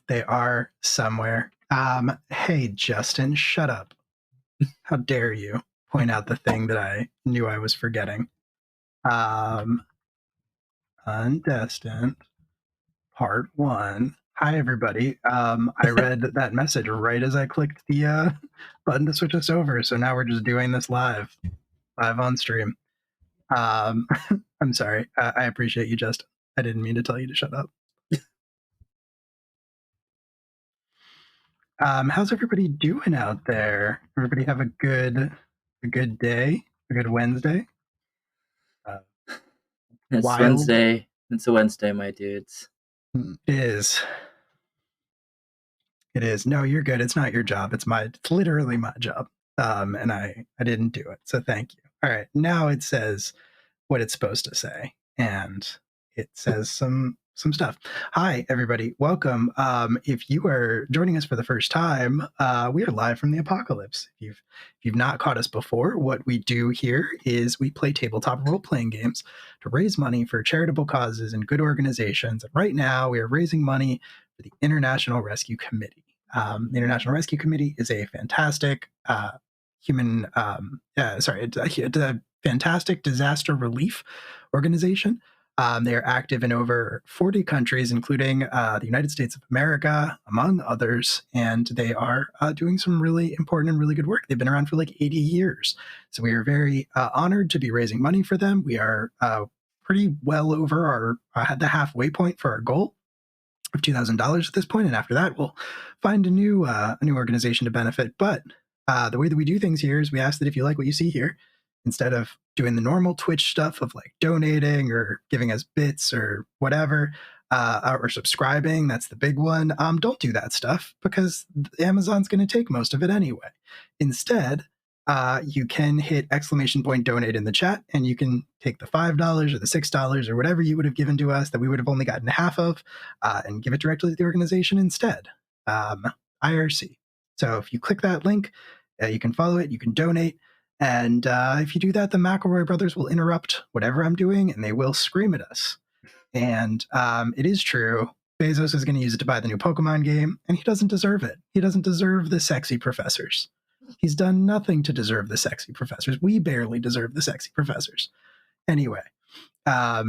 They are somewhere. Hey, Justin, shut up. How dare you point out the thing that I knew I was forgetting? Undestined, part 1. Hi, everybody. I read that message right as I clicked the button to switch us over, so now we're just doing this live on stream. I'm sorry. I appreciate you, Justin. I didn't mean to tell you to shut up. How's everybody doing out there? Everybody have a good day, a good Wednesday. It's Wild. Wednesday. It's a Wednesday, my dudes. It is. It is. No, you're good. It's not your job. It's literally my job. And I didn't do it. So thank you. All right. Now it says what it's supposed to say. And it says some stuff. Hi, everybody. Welcome. If you are joining us for the first time, we are live from the apocalypse. If you've not caught us before, what we do here is we play tabletop role-playing games to raise money for charitable causes and good organizations. And right now, we are raising money for the International Rescue Committee. The International Rescue Committee is a fantastic it's a fantastic disaster relief organization. They are active in over 40 countries, including the United States of America, among others, and they are doing some really important and really good work. They've been around for like 80 years. So we are very honored to be raising money for them. We are pretty well over the halfway point for our goal of $2,000 at this point, and after that, we'll find a new organization to benefit. But the way that we do things here is we ask that if you like what you see here, instead of doing the normal Twitch stuff of like donating or giving us bits or whatever, or subscribing, that's the big one. Don't do that stuff because Amazon's going to take most of it anyway. Instead, you can hit !donate in the chat, and you can take the $5 or the $6 or whatever you would have given to us that we would have only gotten half of, and give it directly to the organization instead. IRC. So if you click that link, you can follow it, you can donate, and if you do that, the McElroy brothers will interrupt whatever I'm doing, and they will scream at us. And it is true. Bezos is going to use it to buy the new Pokemon game, and he doesn't deserve it. He doesn't deserve the sexy professors. He's done nothing to deserve the sexy professors. We barely deserve the sexy professors. Anyway, yeah,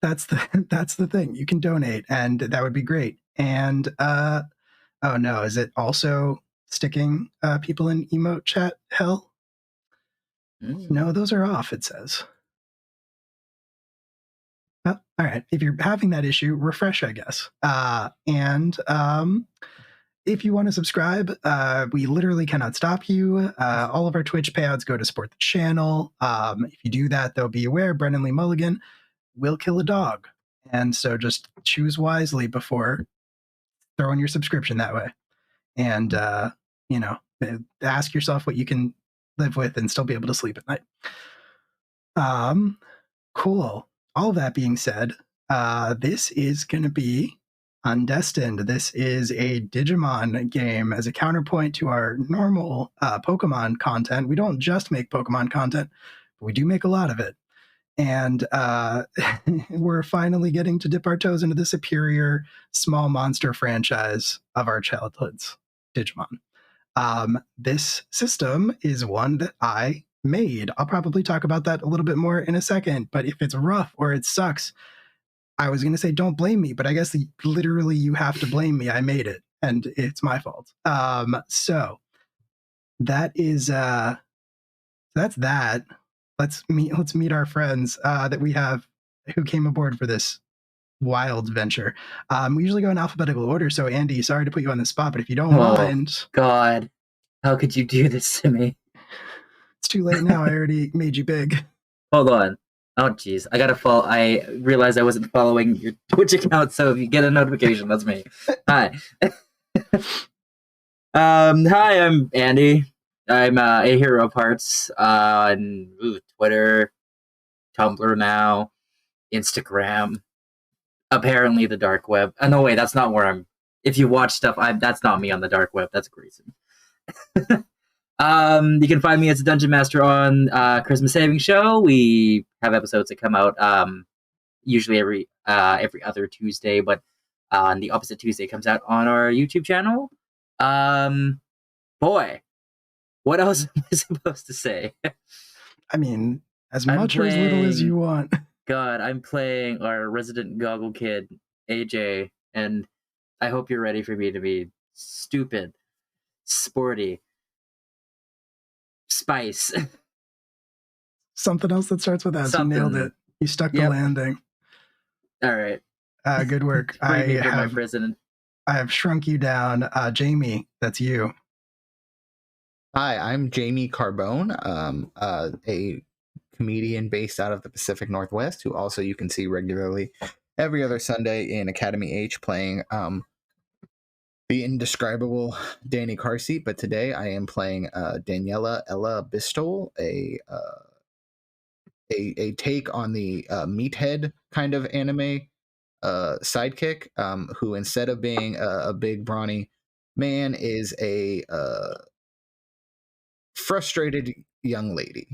that's the thing. You can donate, and that would be great. And oh no, is it also sticking people in emote chat hell? No, those are off, it says. Oh, all right. If you're having that issue, refresh, I guess. And if you want to subscribe, we literally cannot stop you. All of our Twitch payouts go to support the channel. If you do that, though, be aware, Brendan Lee Mulligan will kill a dog. And so just choose wisely before throwing your subscription that way. And, ask yourself what you can live with and still be able to sleep at night. Cool. All that being said, this is going to be Undestined. This is a Digimon game as a counterpoint to our normal Pokemon content. We don't just make Pokemon content, but we do make a lot of it. And we're finally getting to dip our toes into the superior small monster franchise of our childhoods, Digimon. This system is one that I made. I'll probably talk about that a little bit more in a second, but if it's rough or it sucks, I was going to say don't blame me, but I guess literally you have to blame me. I made it, and it's my fault. So that is that's that. Let's meet our friends that we have who came aboard for this wild venture. We usually go in alphabetical order, so Andy, sorry to put you on the spot, but if you don't mind. God, how could you do this to me? It's too late now. I already made you big. Hold on. Oh, jeez. I gotta follow. I realized I wasn't following your Twitch account, so if you get a notification, that's me. Hi. Hi, I'm Andy. I'm a hero of hearts on Twitter, Tumblr now, Instagram, apparently the dark web. No, wait, that's not where I'm. If you watch stuff, that's not me on the dark web. That's Grayson. You can find me as a Dungeon Master on Christmas Saving Show. We have episodes that come out usually every other Tuesday, but And the opposite Tuesday comes out on our YouTube channel. Boy, what else am I supposed to say? I mean, as I'm much or as little as playing- you want. God, I'm playing our resident goggle kid, AJ, and I hope you're ready for me to be stupid, sporty, spice. Something else that starts with S. You nailed it. You stuck the Yep. landing. All right. Good work. Free me from my prison. I have shrunk you down. Jamie, that's you. Hi, I'm Jamie Carbone, a comedian based out of the Pacific Northwest, who also you can see regularly every other Sunday in Academy H playing the indescribable Danny Carseat. But today I am playing Daniela Ella Bistol, a take on the meathead kind of anime sidekick, who instead of being a big brawny man is a frustrated young lady.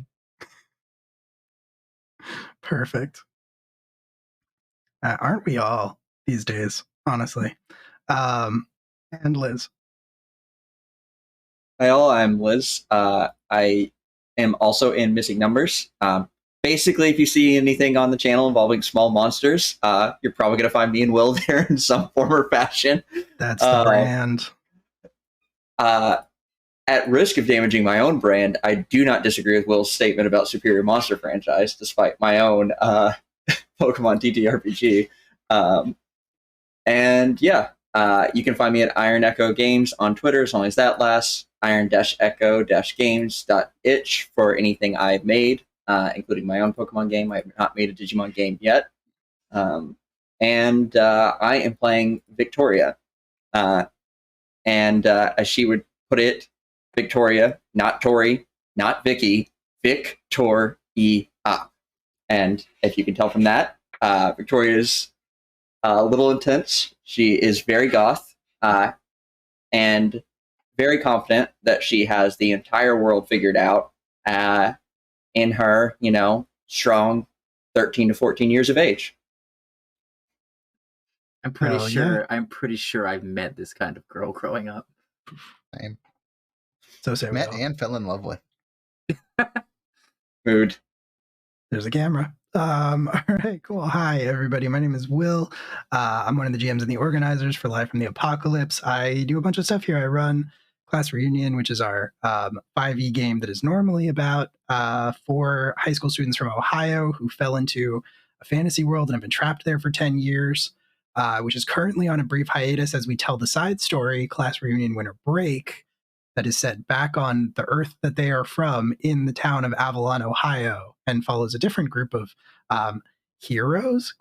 Perfect. Aren't we all these days, honestly? And Liz. Hi all, I'm Liz. I am also in Missing Numbers. Basically, if you see anything on the channel involving small monsters, you're probably going to find me and Will there in some form or fashion. That's the brand. At risk of damaging my own brand, I do not disagree with Will's statement about Superior Monster franchise, despite my own Pokemon TTRPG. And yeah, you can find me at Iron Echo Games on Twitter, as long as that lasts. iron-echo-games.itch for anything I've made, including my own Pokemon game. I have not made a Digimon game yet. And I am playing Victoria. And as she would put it, Victoria, not Tori, not Vicky, Victoria. And if you can tell from that, Victoria's a little intense. She is very goth and very confident that she has the entire world figured out in her, strong 13 to 14 years of age. I'm pretty sure I've met this kind of girl growing up. Same. So say met and fell in love with. Mood. There's a camera. All right, cool. Hi, everybody. My name is Will. I'm one of the GMs and the organizers for Live from the Apocalypse. I do a bunch of stuff here. I run Class Reunion, which is our 5e game that is normally about 4 high school students from Ohio who fell into a fantasy world and have been trapped there for 10 years, which is currently on a brief hiatus as we tell the side story, Class Reunion Winter Break, that is set back on the earth that they are from in the town of Avalon, Ohio, and follows a different group of heroes, ?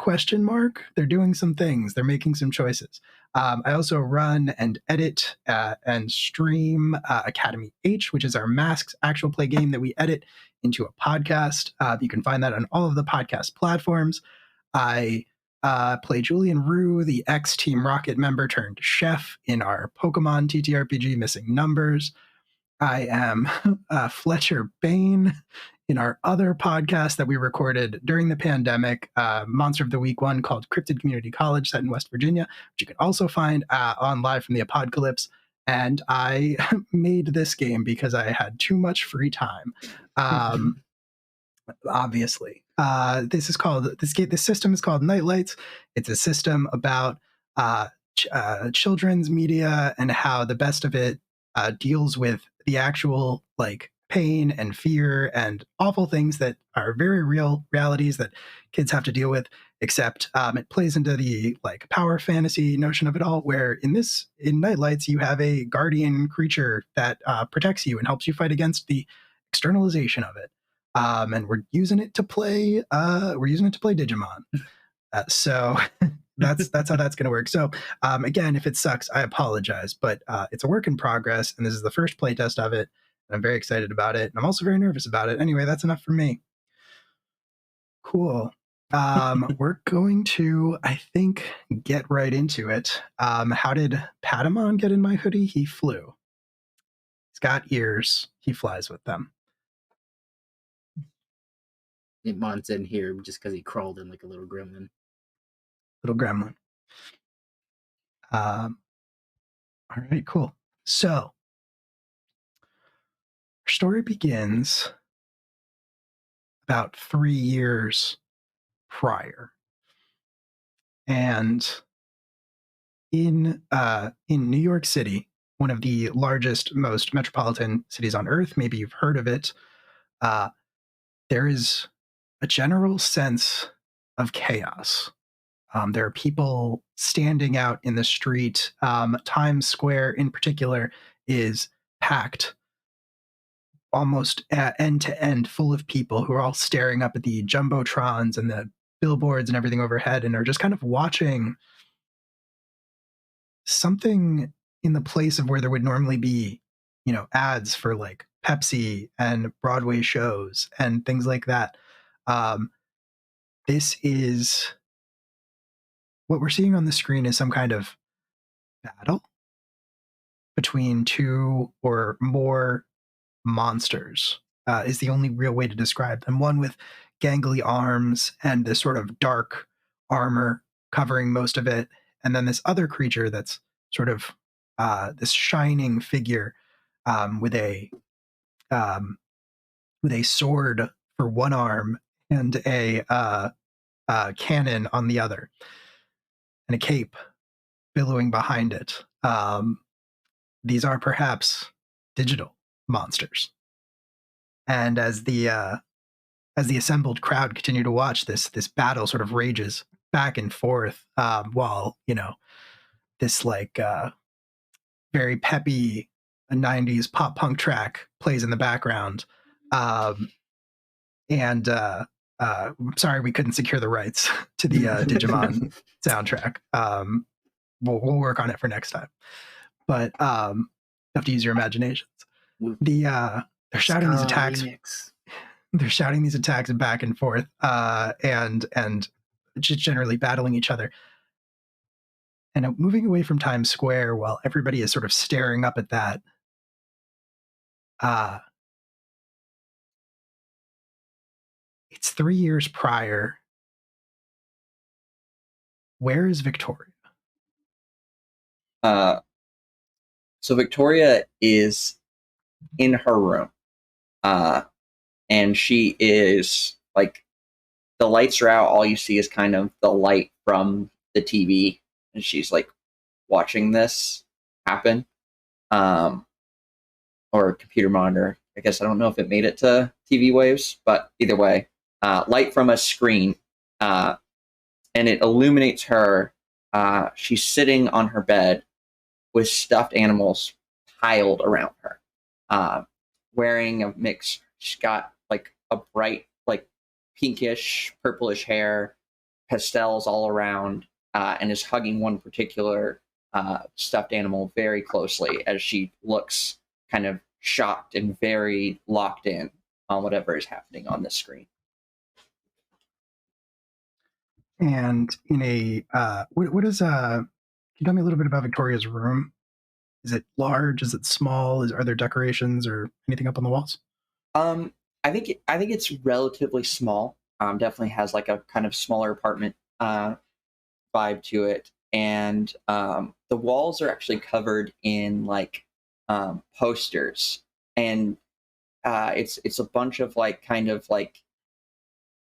They're doing some things. They're making some choices. I also run and edit and stream Academy H, which is our Masks actual play game that we edit into a podcast. You can find that on all of the podcast platforms. I play Julian Rue, the ex-Team Rocket member turned chef in our Pokemon TTRPG Missing Numbers. I am Fletcher Bain in our other podcast that we recorded during the pandemic, Monster of the Week one called Cryptid Community College, set in West Virginia, which you can also find on Live from the Apocalypse. And I made this game because I had too much free time. Obviously, this system is called Nightlights. It's a system about children's media and how the best of it deals with the actual pain and fear and awful things that are very real realities that kids have to deal with, except it plays into the power fantasy notion of it all, where in Nightlights you have a guardian creature that protects you and helps you fight against the externalization of it. And we're using it to play Digimon. So that's how that's going to work. So again, if it sucks, I apologize, but it's a work in progress, and this is the first playtest of it, and I'm very excited about it, and I'm also very nervous about it. Anyway, that's enough for me. Cool. We're going to, I think, get right into it. How did Patamon get in my hoodie? He flew. He's got ears. He flies with them. Mon's in here just because he crawled in like a little gremlin. Little gremlin. All right, cool. So, our story begins about 3 years prior, and in New York City, one of the largest, most metropolitan cities on Earth. Maybe you've heard of it. There is a general sense of chaos. There are people standing out in the street. Times Square, in particular, is packed almost end to end, full of people who are all staring up at the jumbotrons and the billboards and everything overhead, and are just kind of watching something in the place of where there would normally be, ads for like Pepsi and Broadway shows and things like that. This is what we're seeing on the screen is some kind of battle between two or more monsters, is the only real way to describe them. One with gangly arms and this sort of dark armor covering most of it, and then this other creature that's sort of this shining figure, with a sword for one arm and a cannon on the other, and a cape billowing behind it. These are perhaps digital monsters. And as the assembled crowd continue to watch, this battle sort of rages back and forth, while this like very peppy 90s pop punk track plays in the background. And sorry we couldn't secure the rights to the Digimon soundtrack. We'll work on it for next time, but you have to use your imaginations. They're shouting these attacks. They're shouting these attacks back and forth, and just generally battling each other. And moving away from Times Square while everybody is sort of staring up at that, it's 3 years prior. Where is Victoria? So Victoria is in her room, and she is like, the lights are out. All you see is kind of the light from the TV, and she's like watching this happen, or computer monitor. I guess I don't know if it made it to TV waves, but either way, light from a screen, and it illuminates her. She's sitting on her bed with stuffed animals piled around her, wearing a mix. She's got like a bright, like pinkish, purplish hair, pastels all around, and is hugging one particular stuffed animal very closely as she looks kind of shocked and very locked in on whatever is happening on the screen. And in a what is can you tell me a little bit about Victoria's room? Is it large? Is it small? Are there decorations or anything up on the walls? I think it's relatively small. Definitely has like a kind of smaller apartment vibe to it, and the walls are actually covered in like posters, and it's a bunch of like kind of like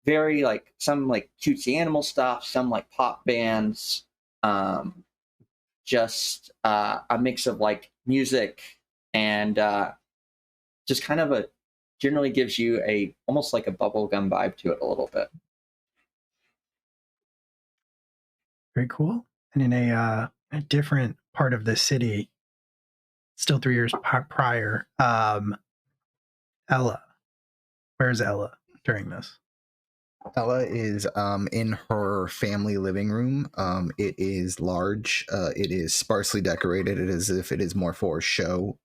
very like some like cutesy animal stuff, some like pop bands, just a mix of like music and just kind of a generally gives you a almost like a bubblegum vibe to it a little bit. Very cool. And in a different part of the city, still 3 years prior, Ella. Where's Ella during this? Ella is in her family living room. It is large. It is sparsely decorated. It is as if it is more for show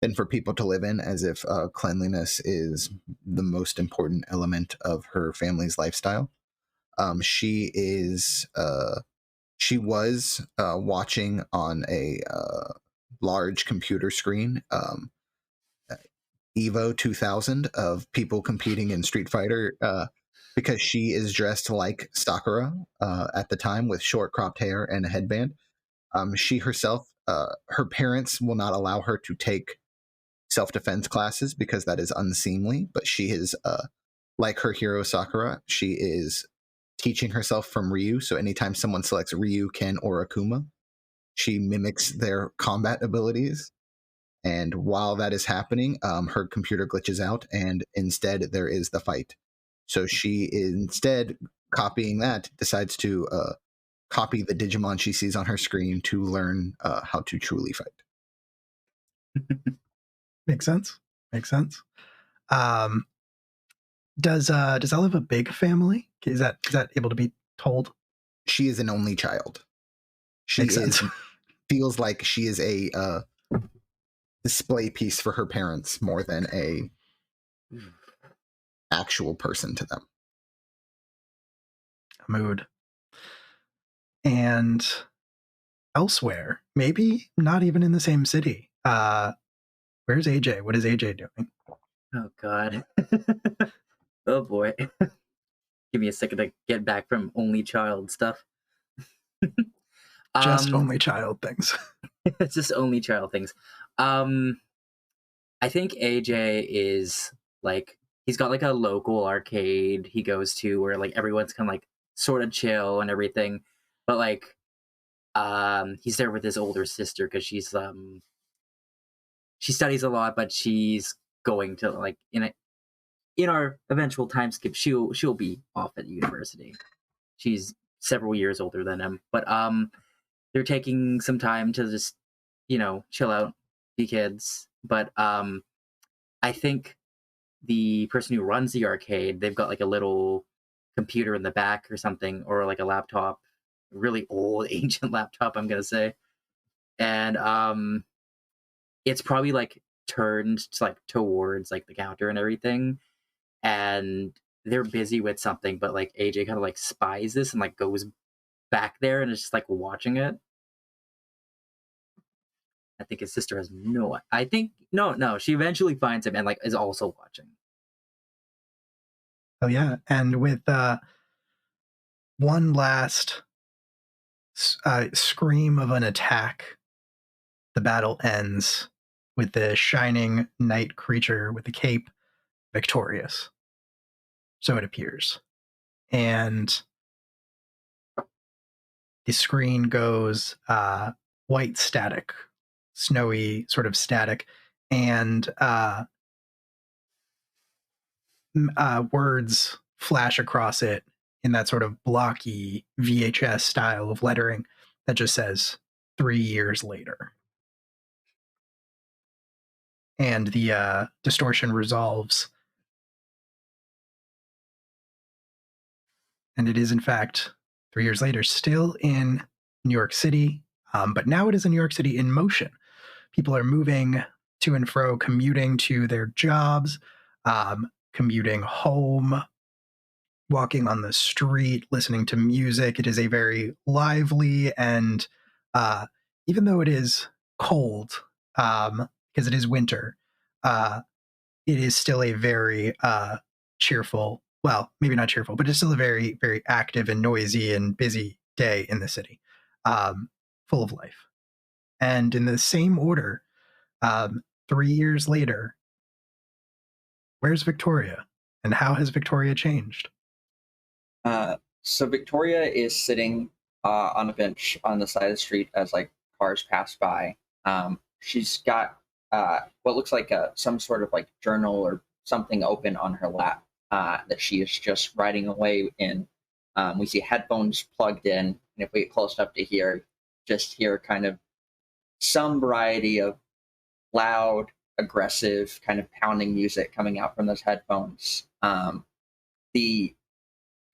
than for people to live in, as if cleanliness is the most important element of her family's lifestyle. She was watching on a large computer screen, Evo 2000 of people competing in Street Fighter, because she is dressed like Sakura at the time with short cropped hair and a headband. She herself, her parents will not allow her to take self-defense classes because that is unseemly, but she is, like her hero Sakura, she is teaching herself from Ryu. So anytime someone selects Ryu, Ken, or Akuma, she mimics their combat abilities. And while that is happening, her computer glitches out, and instead there is the fight. So she, instead copying that, decides to copy the Digimon she sees on her screen to learn how to truly fight. Makes sense. Makes sense. Does Elle have a big family? Is that able to be told? She is an only child. She Makes sense. feels like she is a display piece for her parents more than a actual person to them. Mood. And elsewhere, maybe not even in the same city. Where's AJ? What is AJ doing? Oh God. Oh boy. Give me a second to get back from only child stuff. Just only child things. It's just only child things. I think AJ is like, he's got like a local arcade he goes to where like everyone's kind of like sort of chill and everything, but like he's there with his older sister because she's she studies a lot, but she's going to like in our eventual time skip she'll be off at university. She's several years older than him, but they're taking some time to just, you know, chill out, be kids. But I think the person who runs the arcade, they've got like a little computer in the back or something, or like a laptop, really old ancient laptop, I'm gonna say. And it's probably like turned to like towards like the counter and everything, and they're busy with something, but like AJ kind of like spies this and like goes back there and is just like watching it. I think his sister has no. I think no. She eventually finds him and like is also watching. Oh yeah, and with one last scream of an attack, the battle ends with the shining knight creature with the cape victorious. So it appears, and the screen goes white static, snowy sort of static, and words flash across it in that sort of blocky VHS style of lettering that just says 3 years later. And the distortion resolves. And it is, in fact, 3 years later, still in New York City, but now it is in New York City in motion. People are moving to and fro, commuting to their jobs, commuting home, walking on the street, listening to music. It is a very lively and, even though it is cold, because it is winter, it is still a very cheerful, well, maybe not cheerful, but it's still a very, very active and noisy and busy day in the city, full of life. And in the same order, 3 years later, where's Victoria? And how has Victoria changed? So Victoria is sitting on a bench on the side of the street as like cars pass by. She's got what looks like some sort of like journal or something open on her lap that she is just writing away in. We see headphones plugged in, and if we get close enough to hear kind of some variety of loud, aggressive, kind of pounding music coming out from those headphones. The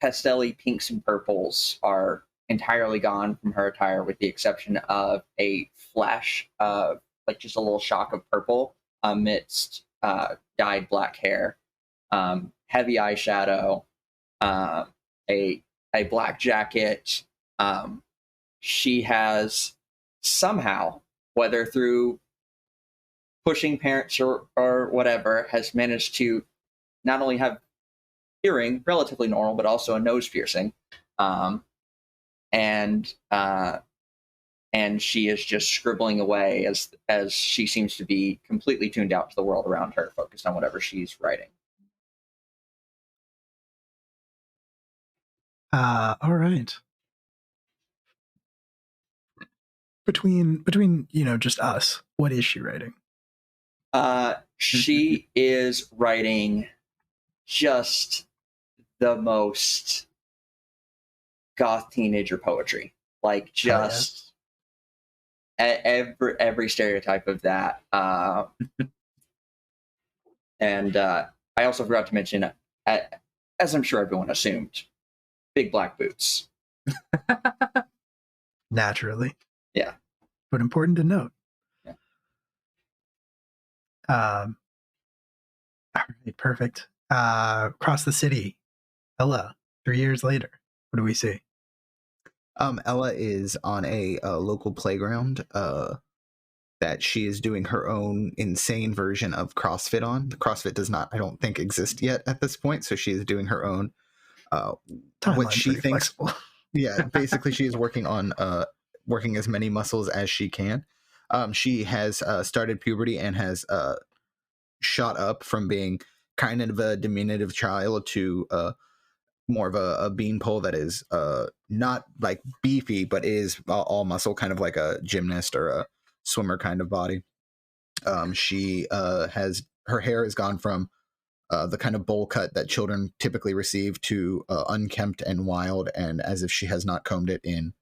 pastelly pinks and purples are entirely gone from her attire, with the exception of a flash of like just a little shock of purple amidst dyed black hair, heavy eyeshadow, a black jacket. She has somehow, whether through pushing parents or whatever, has managed to not only have hearing relatively normal, but also a nose piercing, and and she is just scribbling away as she seems to be completely tuned out to the world around her, focused on whatever she's writing. All right. Between just us, what is she writing? She is writing just the most goth teenager poetry, like just every stereotype of that. And I also forgot to mention, as I'm sure everyone assumed, big black boots. Naturally. Yeah. But important to note. Yeah. All right, perfect. Across the city, Ella, 3 years later, what do we see? Ella is on a local playground that she is doing her own insane version of CrossFit on. The CrossFit does not, I don't think, exist yet at this point, so she is doing her own. What she thinks, flexible. Yeah, basically she is working on working as many muscles as she can. She has started puberty and has shot up from being kind of a diminutive child to more of a beanpole that is not like beefy, but is all muscle, kind of like a gymnast or a swimmer kind of body. She has, her hair has gone from the kind of bowl cut that children typically receive to unkempt and wild, and as if she has not combed it in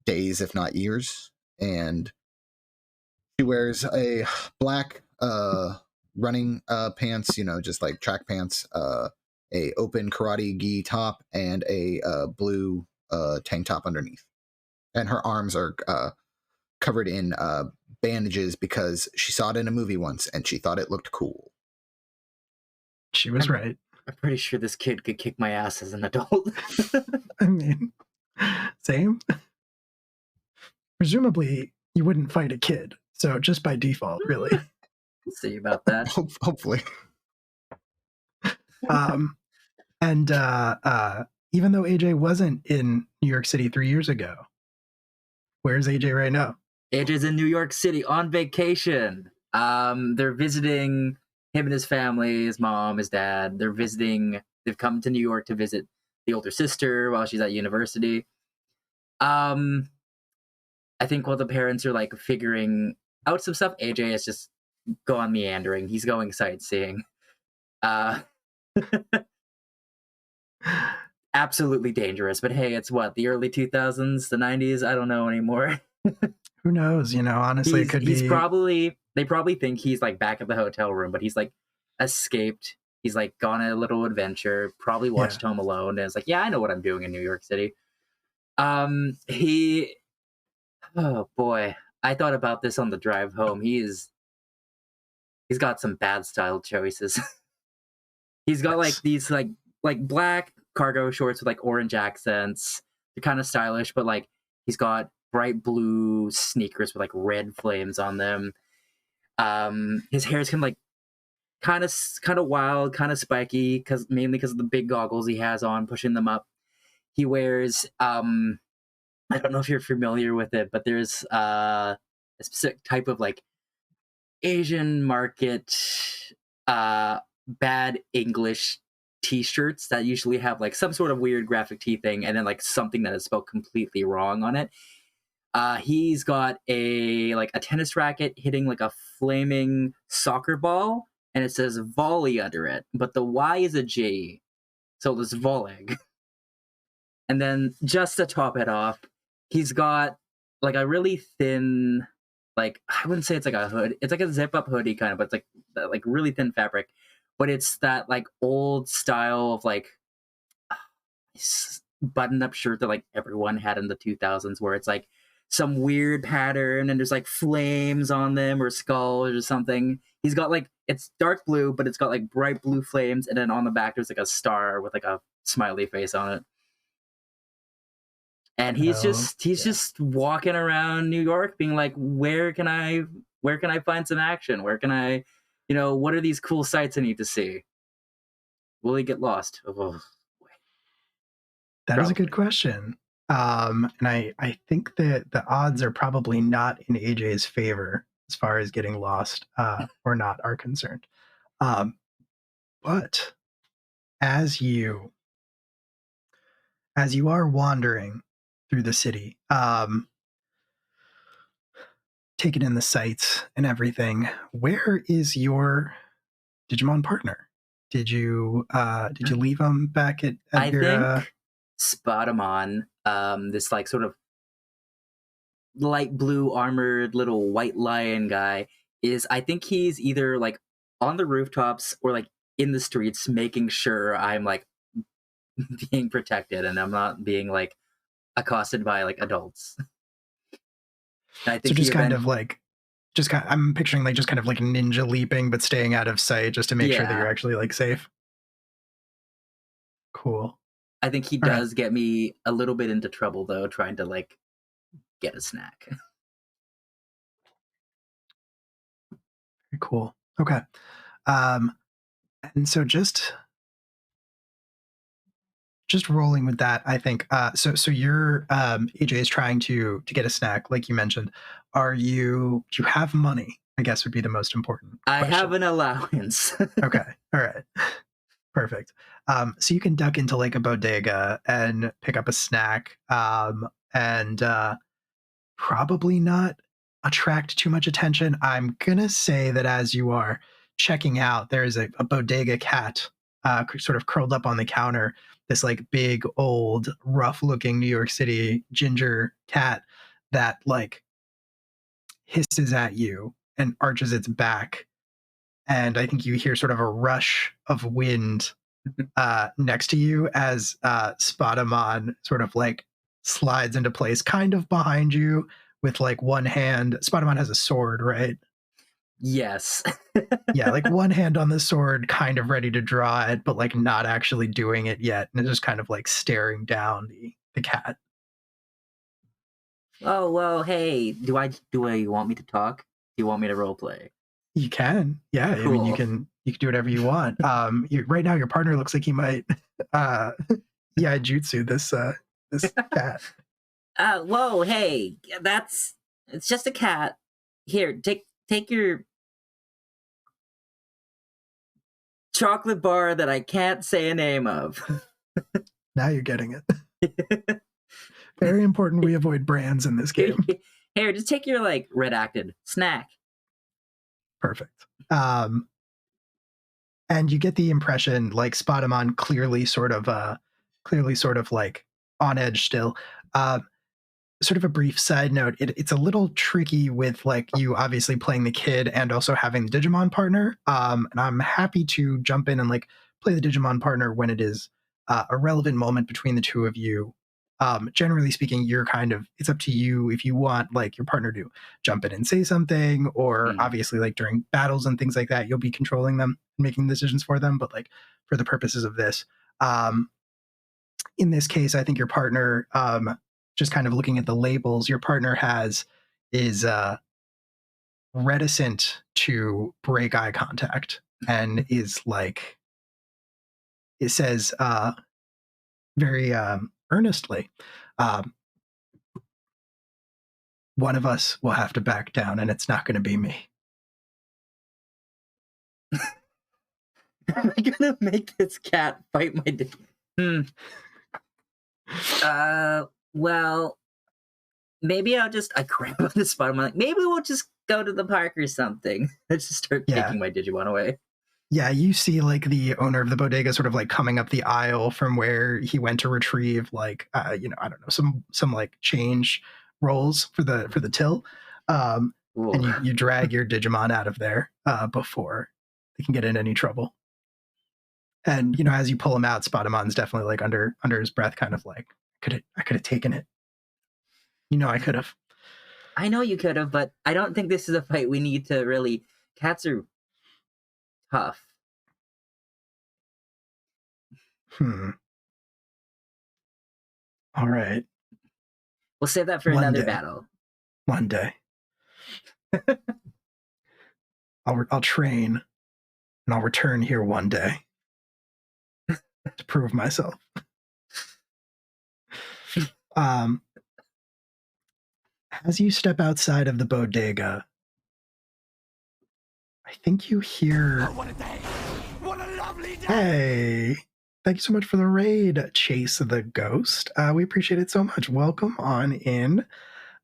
days, if not years. And she wears a black running pants, just like track pants, a open karate gi top, and a blue tank top underneath. And her arms are covered in bandages because she saw it in a movie once and she thought it looked cool. She was right. I'm pretty sure this kid could kick my ass as an adult. I mean, same. Presumably, you wouldn't fight a kid, so just by default, really. See about that. Hopefully. And even though AJ wasn't in New York City 3 years ago, where's AJ right now? AJ's in New York City on vacation. They're visiting him and his family, his mom, his dad. They've come to New York to visit the older sister while she's at university. I think while the parents are like figuring out some stuff, AJ is just going meandering. He's going sightseeing. Absolutely dangerous, but hey, it's what, the early 2000s, the 90s? I don't know anymore. Who knows? Honestly, it could be. They probably think he's like back at the hotel room, but he's like escaped. He's like gone on a little adventure, probably watched Home Alone, and it's like, yeah, I know what I'm doing in New York City. Oh boy, I thought about this on the drive home. He's got some bad style choices. He's got like these like black cargo shorts with like orange accents. They're kind of stylish, but like he's got bright blue sneakers with like red flames on them. His hair's kind of wild, kind of spiky, mainly because of the big goggles he has on, pushing them up. He wears I don't know if you're familiar with it, but there's a specific type of like Asian market bad English t-shirts that usually have like some sort of weird graphic tee thing and then like something that is spelled completely wrong on it. He's got a tennis racket hitting like a flaming soccer ball, and it says volley under it, but the Y is a G, so it's volley. And then just to top it off, he's got like a really thin, like, I wouldn't say it's like a hood. It's like a zip-up hoodie kind of, but it's like really thin fabric. But it's that like old style of like button-up shirt that like everyone had in the 2000s, where it's like some weird pattern and there's like flames on them or skulls or something. He's got like, it's dark blue, but it's got like bright blue flames, and then on the back there's like a star with like a smiley face on it. And he's just walking around New York being like, where can I find some action? Where can I, what are these cool sights I need to see? Will he get lost? Oh, that is a good question. And I think that the odds are probably not in AJ's favor as far as getting lost or not are concerned. But as you are wandering through the city, taking in the sights and everything, where is your Digimon partner? Did you leave him back at I your? think Spotamon, this like sort of light blue armored little white lion guy, I think he's either like on the rooftops or like in the streets, making sure I'm like being protected and I'm not being like accosted by like adults. And I think So just kind of like, I'm picturing like just kind of like ninja leaping, but staying out of sight just to make sure that you're actually like safe. Cool. I think he does get me a little bit into trouble though, trying to like get a snack. Very cool. Okay. And so just rolling with that, I think. So you're AJ is trying to get a snack, like you mentioned. Do you have money? I guess would be the most important question. I have an allowance. Okay. All right. Perfect. So you can duck into like a bodega and pick up a snack, and probably not attract too much attention. I'm gonna say that as you are checking out, there is a bodega cat sort of curled up on the counter. This like big, old, rough-looking New York City ginger cat that like hisses at you and arches its back. And I think you hear sort of a rush of wind next to you as Spotamon sort of like slides into place kind of behind you with like one hand. Spotamon has a sword, right? Yes. Yeah, like one hand on the sword, kind of ready to draw it, but like not actually doing it yet. And it's just kind of like staring down the cat. Oh, well, hey, do you want me to talk? Do you want me to role play? You can. Yeah, cool. I mean you can do whatever you want. Right now your partner looks like he might jutsu this cat. Whoa, hey, it's just a cat. Here, take your chocolate bar that I can't say a name of. Now you're getting it. Very important we avoid brands in this game. Here, just take your like redacted snack. Perfect. And you get the impression like Spotamon clearly sort of like on edge still. Sort of a brief side note, it's a little tricky with like you obviously playing the kid and also having the Digimon partner. And I'm happy to jump in and like play the Digimon partner when it is a relevant moment between the two of you. Generally speaking, it's up to you if you want like your partner to jump in and say something, or obviously like during battles and things like that, you'll be controlling them, making decisions for them. But like for the purposes of this, in this case, I think your partner, just kind of looking at the labels, your partner is reticent to break eye contact and is like, it says very earnestly, one of us will have to back down and it's not going to be me. Am I gonna make this cat fight my dick? Well, maybe I grab on the spot. I'm like, maybe we'll just go to the park or something. I just start taking my Digimon away. Yeah, you see like the owner of the bodega sort of like coming up the aisle from where he went to retrieve like I don't know, some like change rolls for the till. And you drag your Digimon out of there before they can get in any trouble. And as you pull him out, Spotamon's definitely like under his breath, kind of like, I could have taken it. I could have. I know you could have, but I don't think this is a fight we need to really. Cats are tough. All right. We'll save that for another battle. One day. I'll train and I'll return here one day to prove myself. As you step outside of the bodega, I think you hear. Oh, what a day! What a lovely day! Hey, thank you so much for the raid, Chase the Ghost. We appreciate it so much. Welcome on in.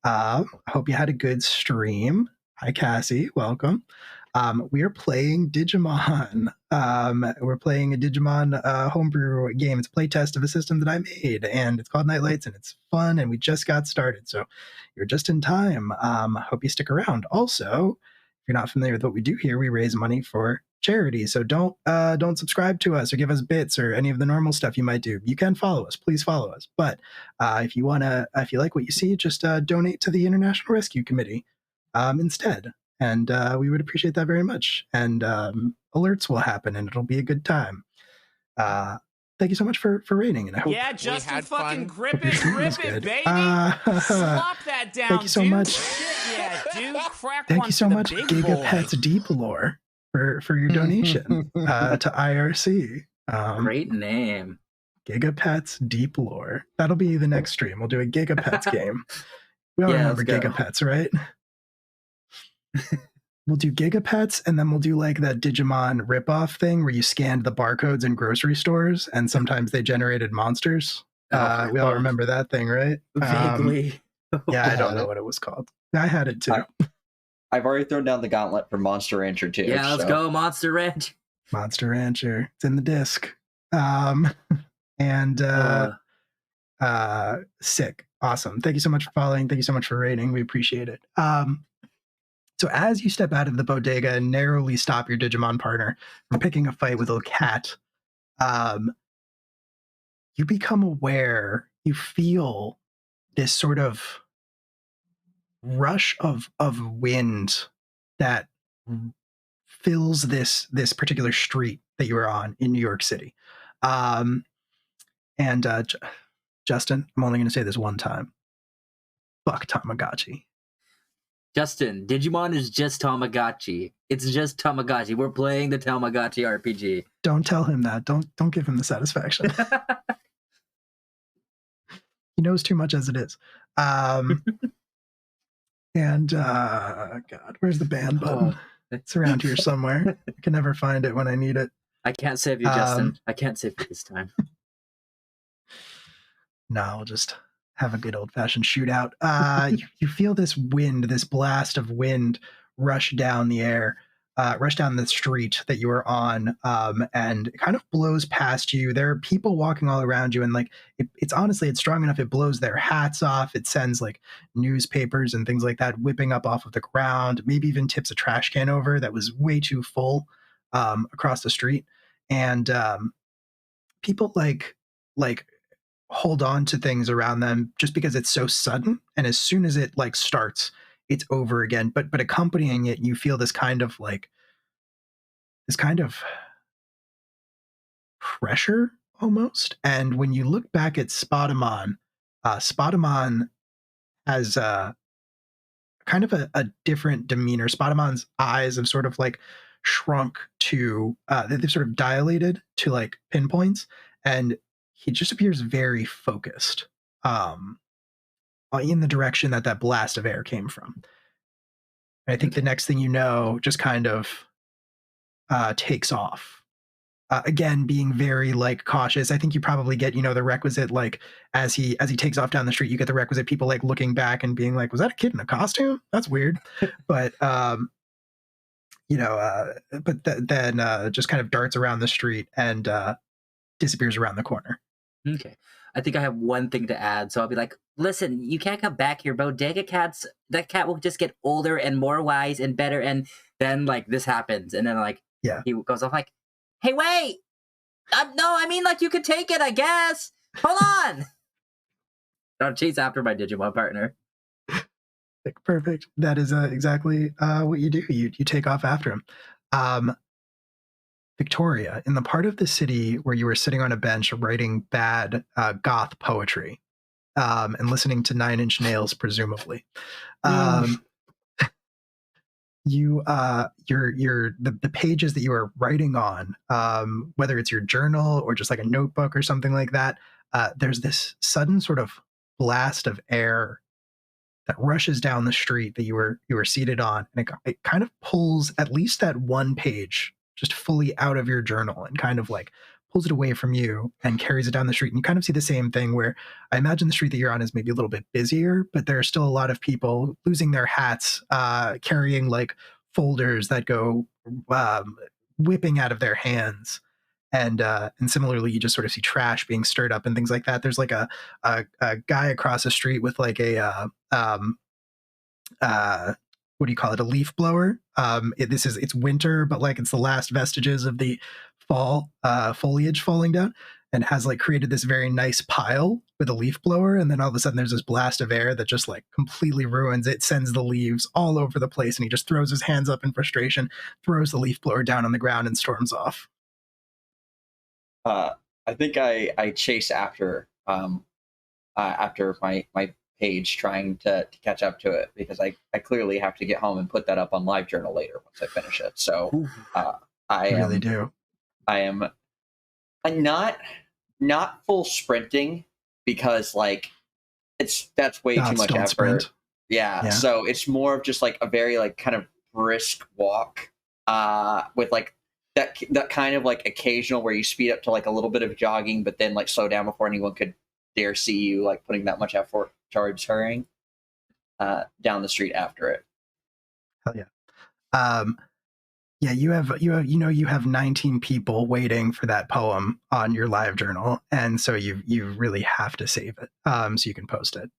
I hope you had a good stream. Hi, Cassie. Welcome. We are playing Digimon. We're playing a Digimon homebrew game. It's a playtest of a system that I made, and it's called Nightlights, and it's fun, and we just got started, so you're just in time. Hope you stick around. Also, if you're not familiar with what we do here, we raise money for charity, so don't subscribe to us or give us bits or any of the normal stuff you might do. You can follow us. Please follow us. But if you like what you see, just donate to the International Rescue Committee instead. And we would appreciate that very much. And alerts will happen, and it'll be a good time. Thank you so much for rating. And I hope Yeah, Justin, fucking Hope grip your it, stream was grip it, good. baby. Slop that down, Thank you so dude. much. Shit, yeah, dude. Crack Thank one you so for the much, big Gigapets boy. Deep Lore, for your donation to IRC. Great name. Gigapets Deep Lore. That'll be the next stream. We'll do a Gigapets game. We all Yeah, remember let's go. Gigapets, right? We'll do Gigapets, and then we'll do like that Digimon ripoff thing where you scanned the barcodes in grocery stores, and sometimes they generated monsters. We all remember that thing, right? Vaguely. Yeah, I don't had know it. what it was called. I had it too. I've already thrown down the gauntlet for Monster Rancher 2. Yeah, let's so. go, Monster Ranch. Monster Rancher. It's in the disc. And sick. Awesome. Thank you so much for following. Thank you so much for rating. We appreciate it. So as you step out of the bodega and narrowly stop your Digimon partner from picking a fight with a cat, you become aware, you feel this sort of rush of wind that fills this particular street that you are on in New York City. Justin, I'm only going to say this one time. Fuck Tamagotchi. Justin, Digimon is just Tamagotchi. It's just Tamagotchi. We're playing the Tamagotchi RPG. Don't tell him that. Don't give him the satisfaction. He knows too much as it is. God, where's the ban button? It's around here somewhere. I can never find it when I need it. I can't save you, Justin. I can't save you this time. No, I'll just have a good old-fashioned shootout. You feel this wind, this blast of wind rush down the air, rush down the street that you are on, and it kind of blows past you. There are people walking all around you, and like it's honestly, it's strong enough. It blows their hats off. It sends like newspapers and things like that whipping up off of the ground. Maybe even tips a trash can over that was way too full across the street, and people like hold on to things around them just because it's so sudden, and as soon as it like starts, it's over again. But accompanying it, you feel this kind of pressure almost. And when you look back at Spotamon, Spotamon has kind of a different demeanor. Spotamon's eyes have sort of like shrunk to they've sort of dilated to like pinpoints, and he just appears very focused in the direction that blast of air came from. And I think the next thing you know, just kind of takes off. Again, being very like cautious. I think you probably get, the requisite, like as he takes off down the street, you get the requisite people like looking back and being like, was that a kid in a costume? That's weird. But then just kind of darts around the street and disappears around the corner. Okay. I think I have one thing to add. So I'll be like, listen, you can't come back here, bodega cats. That cat will just get older and more wise and better. And then like this happens. And then like, yeah, he goes off like, hey, wait. No, I mean like you could take it, I guess. Hold on. I'll chase after my Digimon partner. Perfect. That is exactly what you do. You take off after him. Victoria, in the part of the city where you were sitting on a bench writing bad goth poetry and listening to Nine Inch Nails, presumably, the pages that you are writing on, whether it's your journal or just like a notebook or something like that, there's this sudden sort of blast of air that rushes down the street that you were seated on, and it kind of pulls at least that one page just fully out of your journal and kind of like pulls it away from you and carries it down the street. And you kind of see the same thing where I imagine the street that you're on is maybe a little bit busier, but there are still a lot of people losing their hats, carrying like folders that go whipping out of their hands. And similarly, you just sort of see trash being stirred up and things like that. There's like a guy across the street with like a what do you call it? A leaf blower. It's winter, but like it's the last vestiges of the fall foliage falling down, and has like created this very nice pile with a leaf blower. And then all of a sudden, there's this blast of air that just like completely ruins it, sends the leaves all over the place, and he just throws his hands up in frustration, throws the leaf blower down on the ground, and storms off. I think I chase after after my page, trying to catch up to it, because I clearly have to get home and put that up on LiveJournal later once I finish it. So I really do. I am not full sprinting, because like that's way too much effort. Sprint. Yeah, so it's more of just like a very like kind of brisk walk with like that kind of like occasional where you speed up to like a little bit of jogging, but then like slow down before anyone could dare see you like putting that much effort towards hurrying down the street after it. Hell yeah. Yeah, you have 19 people waiting for that poem on your LiveJournal, and so you really have to save it so you can post it.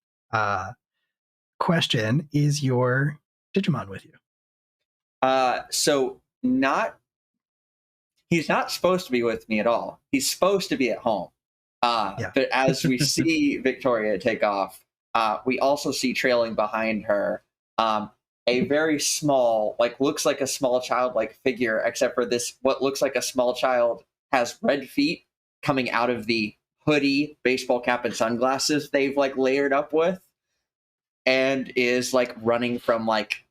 Question: is your Digimon with you? So he's not supposed to be with me at all. He's supposed to be at home. But as we see Victoria take off, we also see trailing behind her a very small, like looks like a small child-like figure, except for this, what looks like a small child has red feet coming out of the hoodie, baseball cap, and sunglasses they've like layered up with, and is like running from like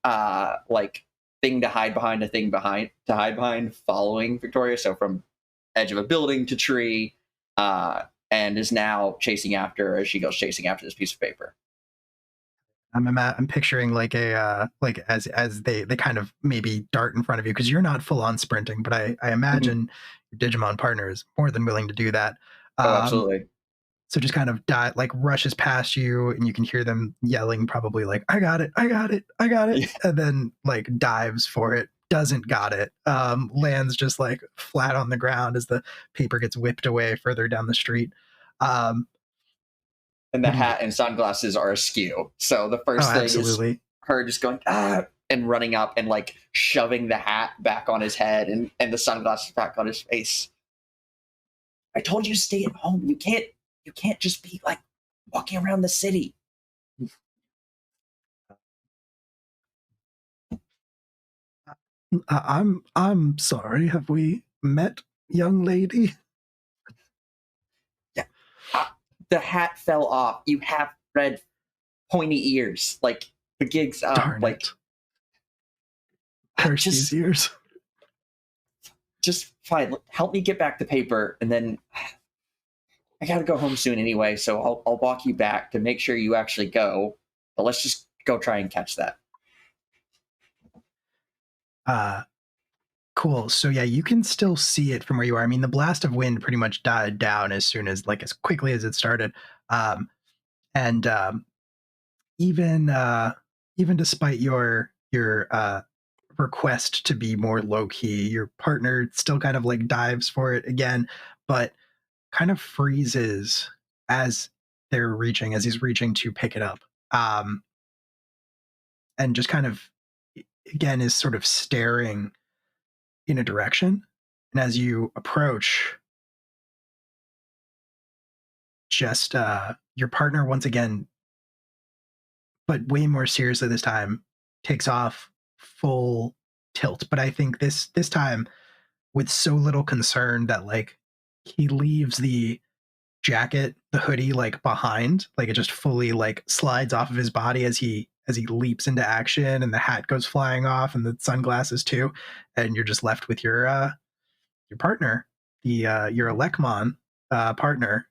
thing to hide behind to thing behind to hide behind, following Victoria. So from edge of a building to tree, and is now chasing after her as she goes chasing after this piece of paper. I'm picturing like a like as they kind of maybe dart in front of you, because you're not full on sprinting, but I imagine your Digimon partner is more than willing to do that. Absolutely. So just kind of like rushes past you, and you can hear them yelling probably like, I got it, I got it, I got it. Yeah. And then like dives for it, doesn't got it, lands just like flat on the ground as the paper gets whipped away further down the street. And the hat and sunglasses are askew. So the first thing is her just going, and running up and like shoving the hat back on his head and the sunglasses back on his face. I told you to stay at home. You can't just be like walking around the city. I'm sorry. Have we met, young lady? Yeah. The hat fell off. You have red pointy ears. Like the gig's up. Darn like it. Hershey's ears. Just fine. Help me get back the paper, and then I gotta go home soon anyway, so I'll walk you back to make sure you actually go. But let's just go try and catch that. Cool. So yeah, you can still see it from where you are. I mean, the blast of wind pretty much died down as soon as as quickly as it started. Even despite your request to be more low key, your partner still kind of like dives for it again, but kind of freezes as he's reaching to pick it up. And just kind of again is sort of staring in a direction. And as you approach, just your partner once again, but way more seriously this time, takes off full tilt. But I think this time with so little concern that like he leaves the jacket, the hoodie like behind, like it just fully like slides off of his body as he leaps into action, and the hat goes flying off and the sunglasses too, and you're just left with your partner, your Elecmon partner,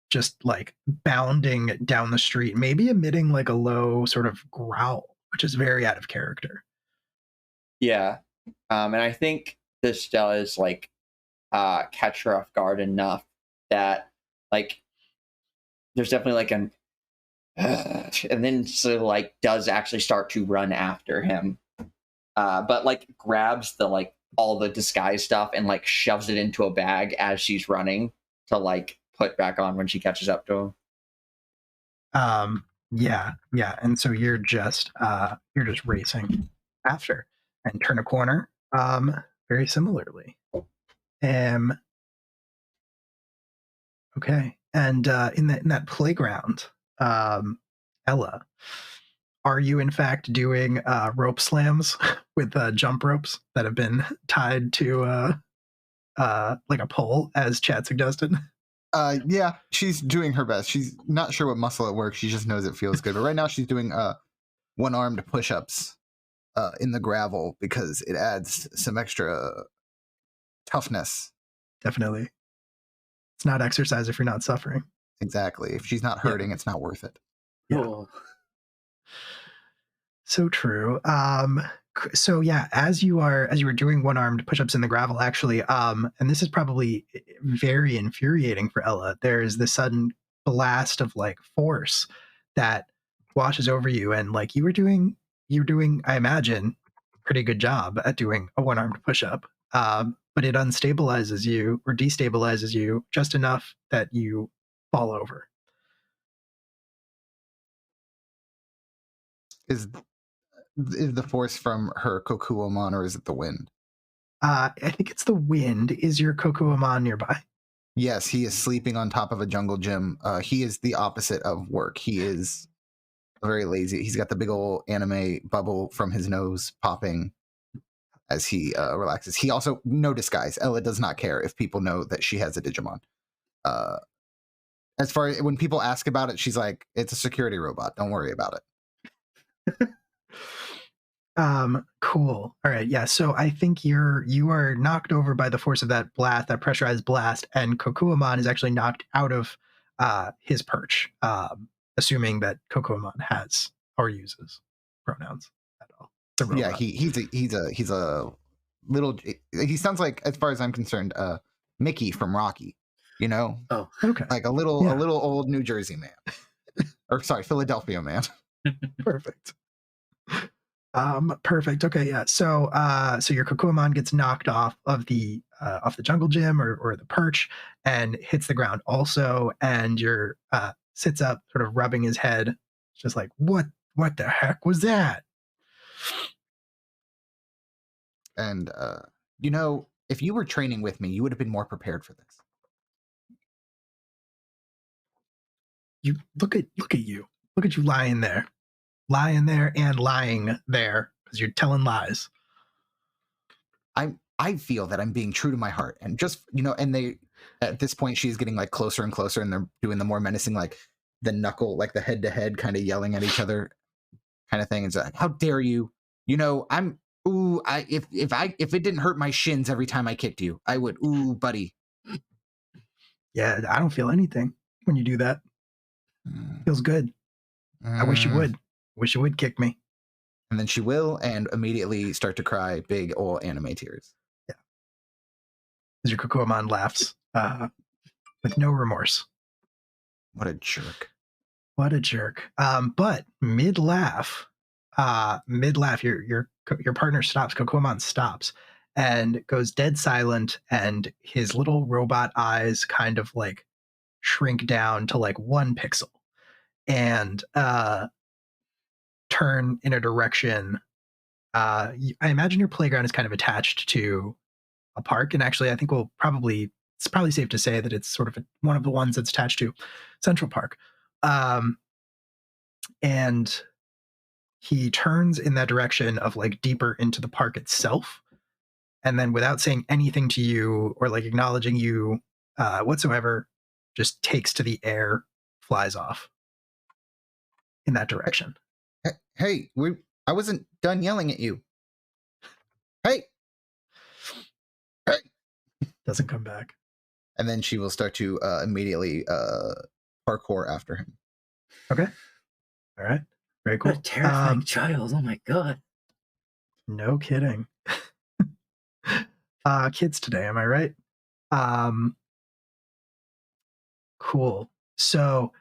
just like bounding down the street, maybe emitting like a low sort of growl, which is very out of character. Yeah. And I think this does like catch her off guard enough that like there's definitely like an and then so like does actually start to run after him. But like grabs the like all the disguise stuff and like shoves it into a bag as she's running to like put back on when she catches up to him. Yeah. And so you're just racing after and turn a corner very similarly. Okay. And in that playground, Ella, are you in fact doing rope slams with jump ropes that have been tied to like a pole, as Chad suggested? Yeah, she's doing her best. She's not sure what muscle it works. She just knows it feels good. But right now she's doing one-armed push-ups in the gravel because it adds some extra toughness. Definitely. It's not exercise if you're not suffering. Exactly. If she's not hurting, it's not worth it. Yeah. Oh. So true. So yeah, as you were doing one-armed push-ups in the gravel, actually, and this is probably very infuriating for Ella, there's this sudden blast of like force that washes over you, and like you were doing, I imagine, pretty good job at doing a one-armed push-up. But it unstabilizes you or destabilizes you just enough that you fall over. Is the force from her Kokuomon or is it the wind? I think it's the wind. Is your Kokuomon nearby? Yes, he is sleeping on top of a jungle gym. He is the opposite of work. He is very lazy. He's got the big old anime bubble from his nose popping as he relaxes. He also, no disguise. Ella does not care if people know that she has a Digimon. As far as when people ask about it, she's like, it's a security robot. Don't worry about it. Cool. All right. Yeah. So I think you are knocked over by the force of that blast, that pressurized blast, and Kokuomon is actually knocked out of his perch, assuming that Kokuomon has or uses pronouns at all. Yeah, he's a little. He sounds like, as far as I'm concerned, Mickey from Rocky. You know, Oh, okay. Like a little old New Jersey man, or sorry, Philadelphia man. Perfect. Perfect. Okay, yeah. So your Kokuomon gets knocked off the jungle gym or the perch and hits the ground also, and your sits up, sort of rubbing his head, just like, what the heck was that? And if you were training with me, you would have been more prepared for this. You look at you. Look at you lying there and lying there because you're telling lies. I feel that I'm being true to my heart, and just and they at this point she's getting like closer and closer, and they're doing the more menacing, like the knuckle, like the head to head kind of yelling at each other kind of thing. It's like, how dare you? I'm if it didn't hurt my shins every time I kicked you, I would. Ooh, buddy. Yeah, I don't feel anything when you do that. Feels good. I wish you would. Wish you would kick me. And then she will, and immediately start to cry big old anime tears. Yeah. As your Kokuomon laughs with no remorse. What a jerk. What a jerk. But mid laugh, your partner stops. Kokuomon stops and goes dead silent, and his little robot eyes kind of like shrink down to like 1 pixel and turn in a direction. I imagine your playground is kind of attached to a park, and actually I think it's probably safe to say that it's sort of one of the ones that's attached to Central Park. And he turns in that direction of like deeper into the park itself, and then without saying anything to you or like acknowledging you whatsoever, just takes to the air, flies off in that direction. Hey, I wasn't done yelling at you. Hey. Doesn't come back. And then she will start to immediately parkour after him. Okay. All right. Very cool. What a terrifying child. Oh my god. No kidding. Kids today, am I right? Cool. So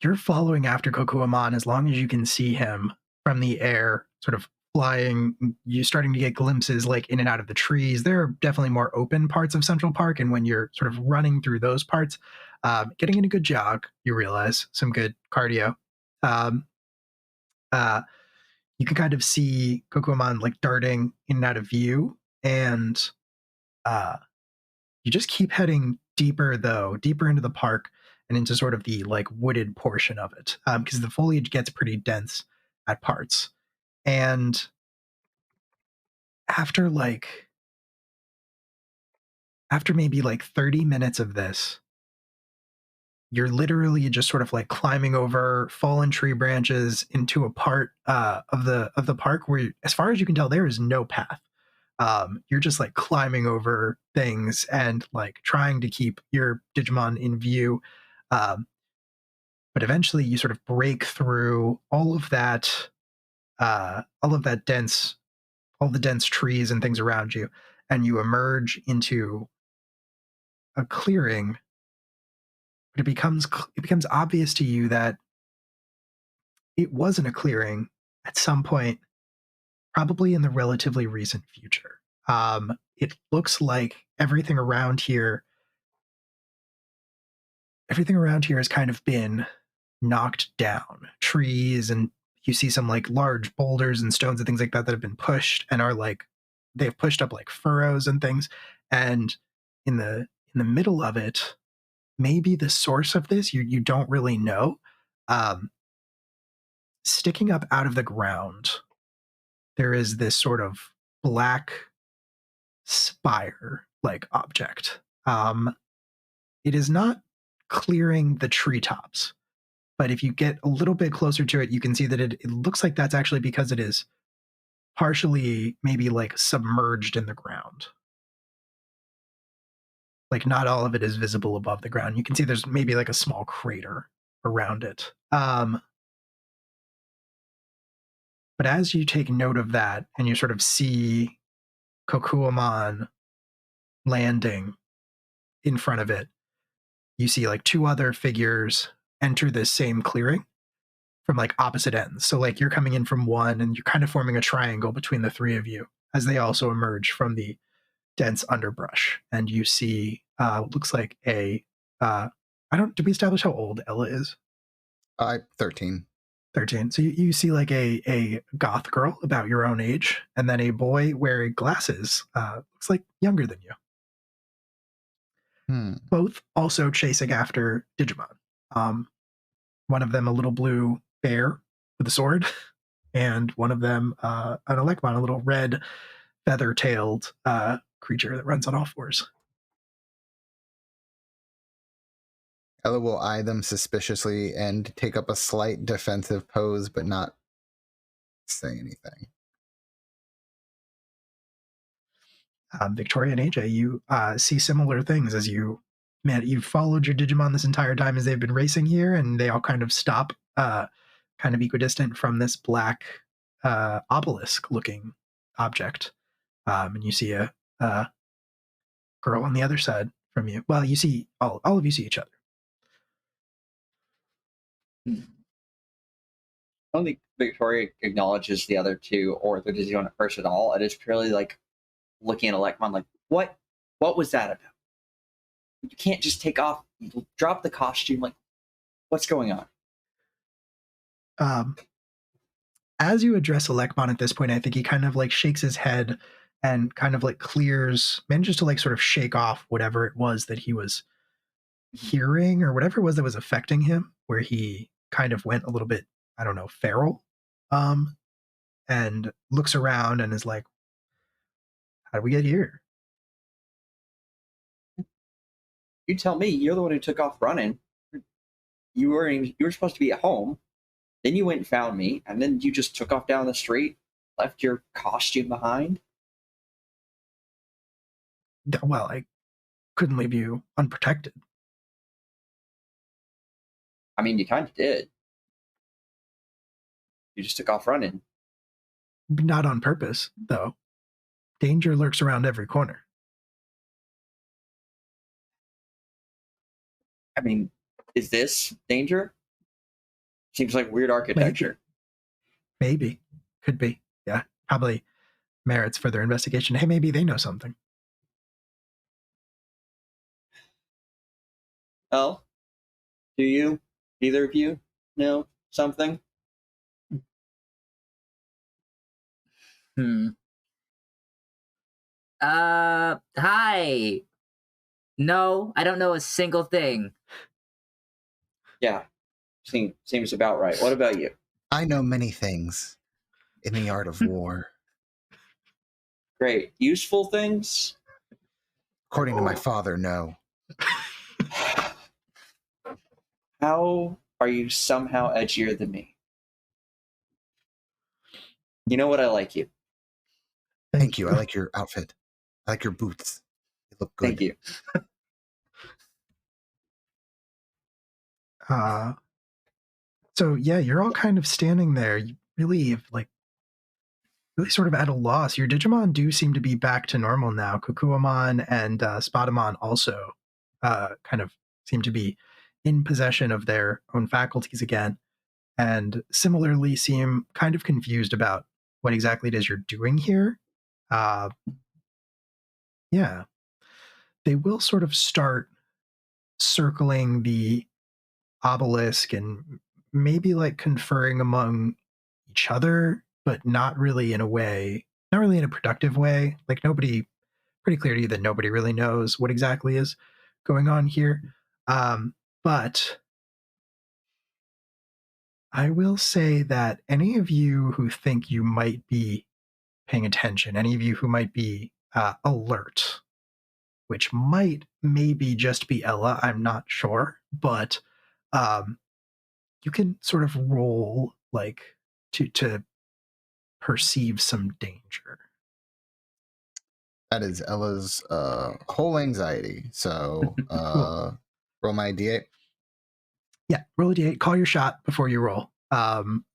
you're following after Kokuamon as long as you can see him from the air, sort of flying. You're starting to get glimpses like in and out of the trees. There are definitely more open parts of Central Park, and when you're sort of running through those parts, getting in a good jog, you realize some good cardio. Um, you can kind of see Kokuamon like darting in and out of view, and you just keep heading deeper into the park and into sort of the like wooded portion of it, because the foliage gets pretty dense at parts. And after maybe like 30 minutes of this, you're literally just sort of like climbing over fallen tree branches into a part of the park where, as far as you can tell, there is no path. You're just like climbing over things and like trying to keep your Digimon in view. But eventually you sort of break through all the dense trees and things around you, and you emerge into a clearing. But it becomes obvious to you that it wasn't a clearing at some point, probably in the relatively recent future. It looks like everything around here has kind of been knocked down. Trees, and you see some like large boulders and stones and things like that have been pushed and are like, they've pushed up like furrows and things. And in the middle of it, maybe the source of this, you don't really know. Sticking up out of the ground, there is this sort of black spire like object. It is not clearing the treetops, but if you get a little bit closer to it, you can see that it looks like that's actually because it is partially maybe like submerged in the ground. Like not all of it is visible above the ground. You can see there's maybe like a small crater around it. But as you take note of that and you sort of see Kokuamon landing in front of it, you see like two other figures enter this same clearing from like opposite ends. So like you're coming in from one and you're kind of forming a triangle between the three of you as they also emerge from the dense underbrush. And you see looks like did we establish how old Ella is? 13. 13. So you see like a goth girl about your own age, and then a boy wearing glasses, looks like younger than you. Both also chasing after Digimon. One of them a little blue bear with a sword, and one of them an Elecmon, a little red feather-tailed creature that runs on all fours. Ella will eye them suspiciously and take up a slight defensive pose, but not say anything. Victoria and AJ, you see similar things as you've followed your Digimon this entire time as they've been racing here, and they all kind of stop kind of equidistant from this black obelisk-looking object. And you see a girl on the other side from you. Well, you see, all of you see each other. I don't think Victoria acknowledges the other two or the Digimon at first at all. It is purely like looking at Elecmon like, what was that about? You can't just take off, drop the costume. Like, what's going on? As you address Elecmon at this point, I think he kind of like shakes his head and kind of like manages to like sort of shake off whatever it was that he was hearing or whatever it was that was affecting him, where he kind of went a little bit, I don't know, feral, and looks around and is like, how did we get here? You tell me. You're the one who took off running. You were supposed to be at home. Then you went and found me, and then you just took off down the street, left your costume behind. Well, I couldn't leave you unprotected. I mean, you kind of did. You just took off running. Not on purpose, though. Danger lurks around every corner. I mean, is this danger? Seems like weird architecture. Maybe. Could be. Yeah. Probably merits further investigation. Hey, maybe they know something. Well, do you? Either of you know something? Hi. No, I don't know a single thing. Yeah, seems about right. What about you? I know many things in the art of war. Great. Useful things? According to my father, no. How are you somehow edgier than me? You know what? I like you. Thank you. I like your outfit. I like your boots. They look good. Thank you. So yeah, you're all kind of standing there. You really sort of at a loss. Your Digimon do seem to be back to normal now. Kukuamon and Spadamon also kind of seem to be in possession of their own faculties again, and similarly seem kind of confused about what exactly it is you're doing here. Yeah. They will sort of start circling the obelisk and maybe like conferring among each other, but not really in a productive way. Like pretty clear to you that nobody really knows what exactly is going on here. But I will say that any of you who think you might be paying attention, any of you who might be alert, which might maybe just be Ella, I'm not sure, but you can sort of roll like to perceive some danger. That is Ella's whole anxiety. So Cool. roll my D8. Yeah, roll a d8, call your shot before you roll.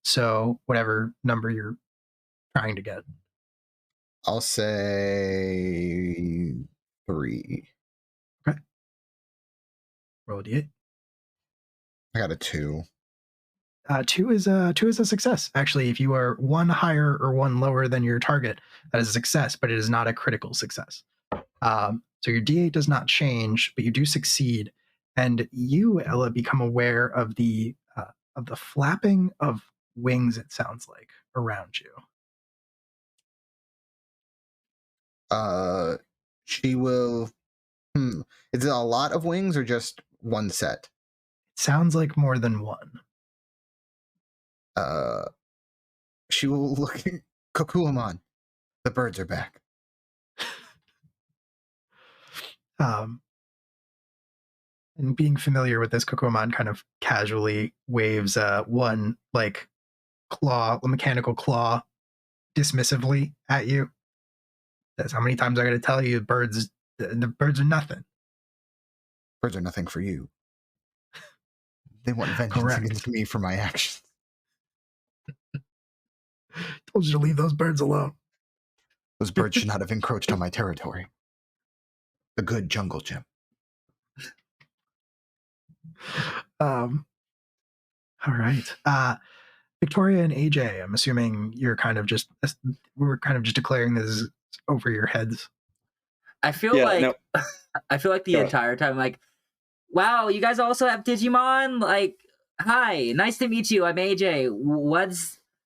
So whatever number you're trying to get. I'll say 3. Okay. Roll a d8. I got a 2. 2 is a success. Actually, if you are one higher or one lower than your target, that is a success, but it is not a critical success. So your D8 does not change, but you do succeed, and you, Ella, become aware of the flapping of wings. It sounds like around you. She will. Is it a lot of wings or just one set? It sounds like more than one. She will look at Kokuamon. The birds are back. And being familiar with this, Kokuamon kind of casually waves one like claw, a mechanical claw, dismissively at you. That's how many times I got to tell you, the birds are nothing. Birds are nothing for you. They want vengeance Correct. against me for my actions. Told you to leave those birds alone. Those birds should not have encroached on my territory. The good jungle gym. All right. Victoria and AJ, I'm assuming we're kind of just declaring this over your heads. I feel I feel like the entire time, like, wow, you guys also have Digimon? Like, hi, nice to meet you. I'm AJ.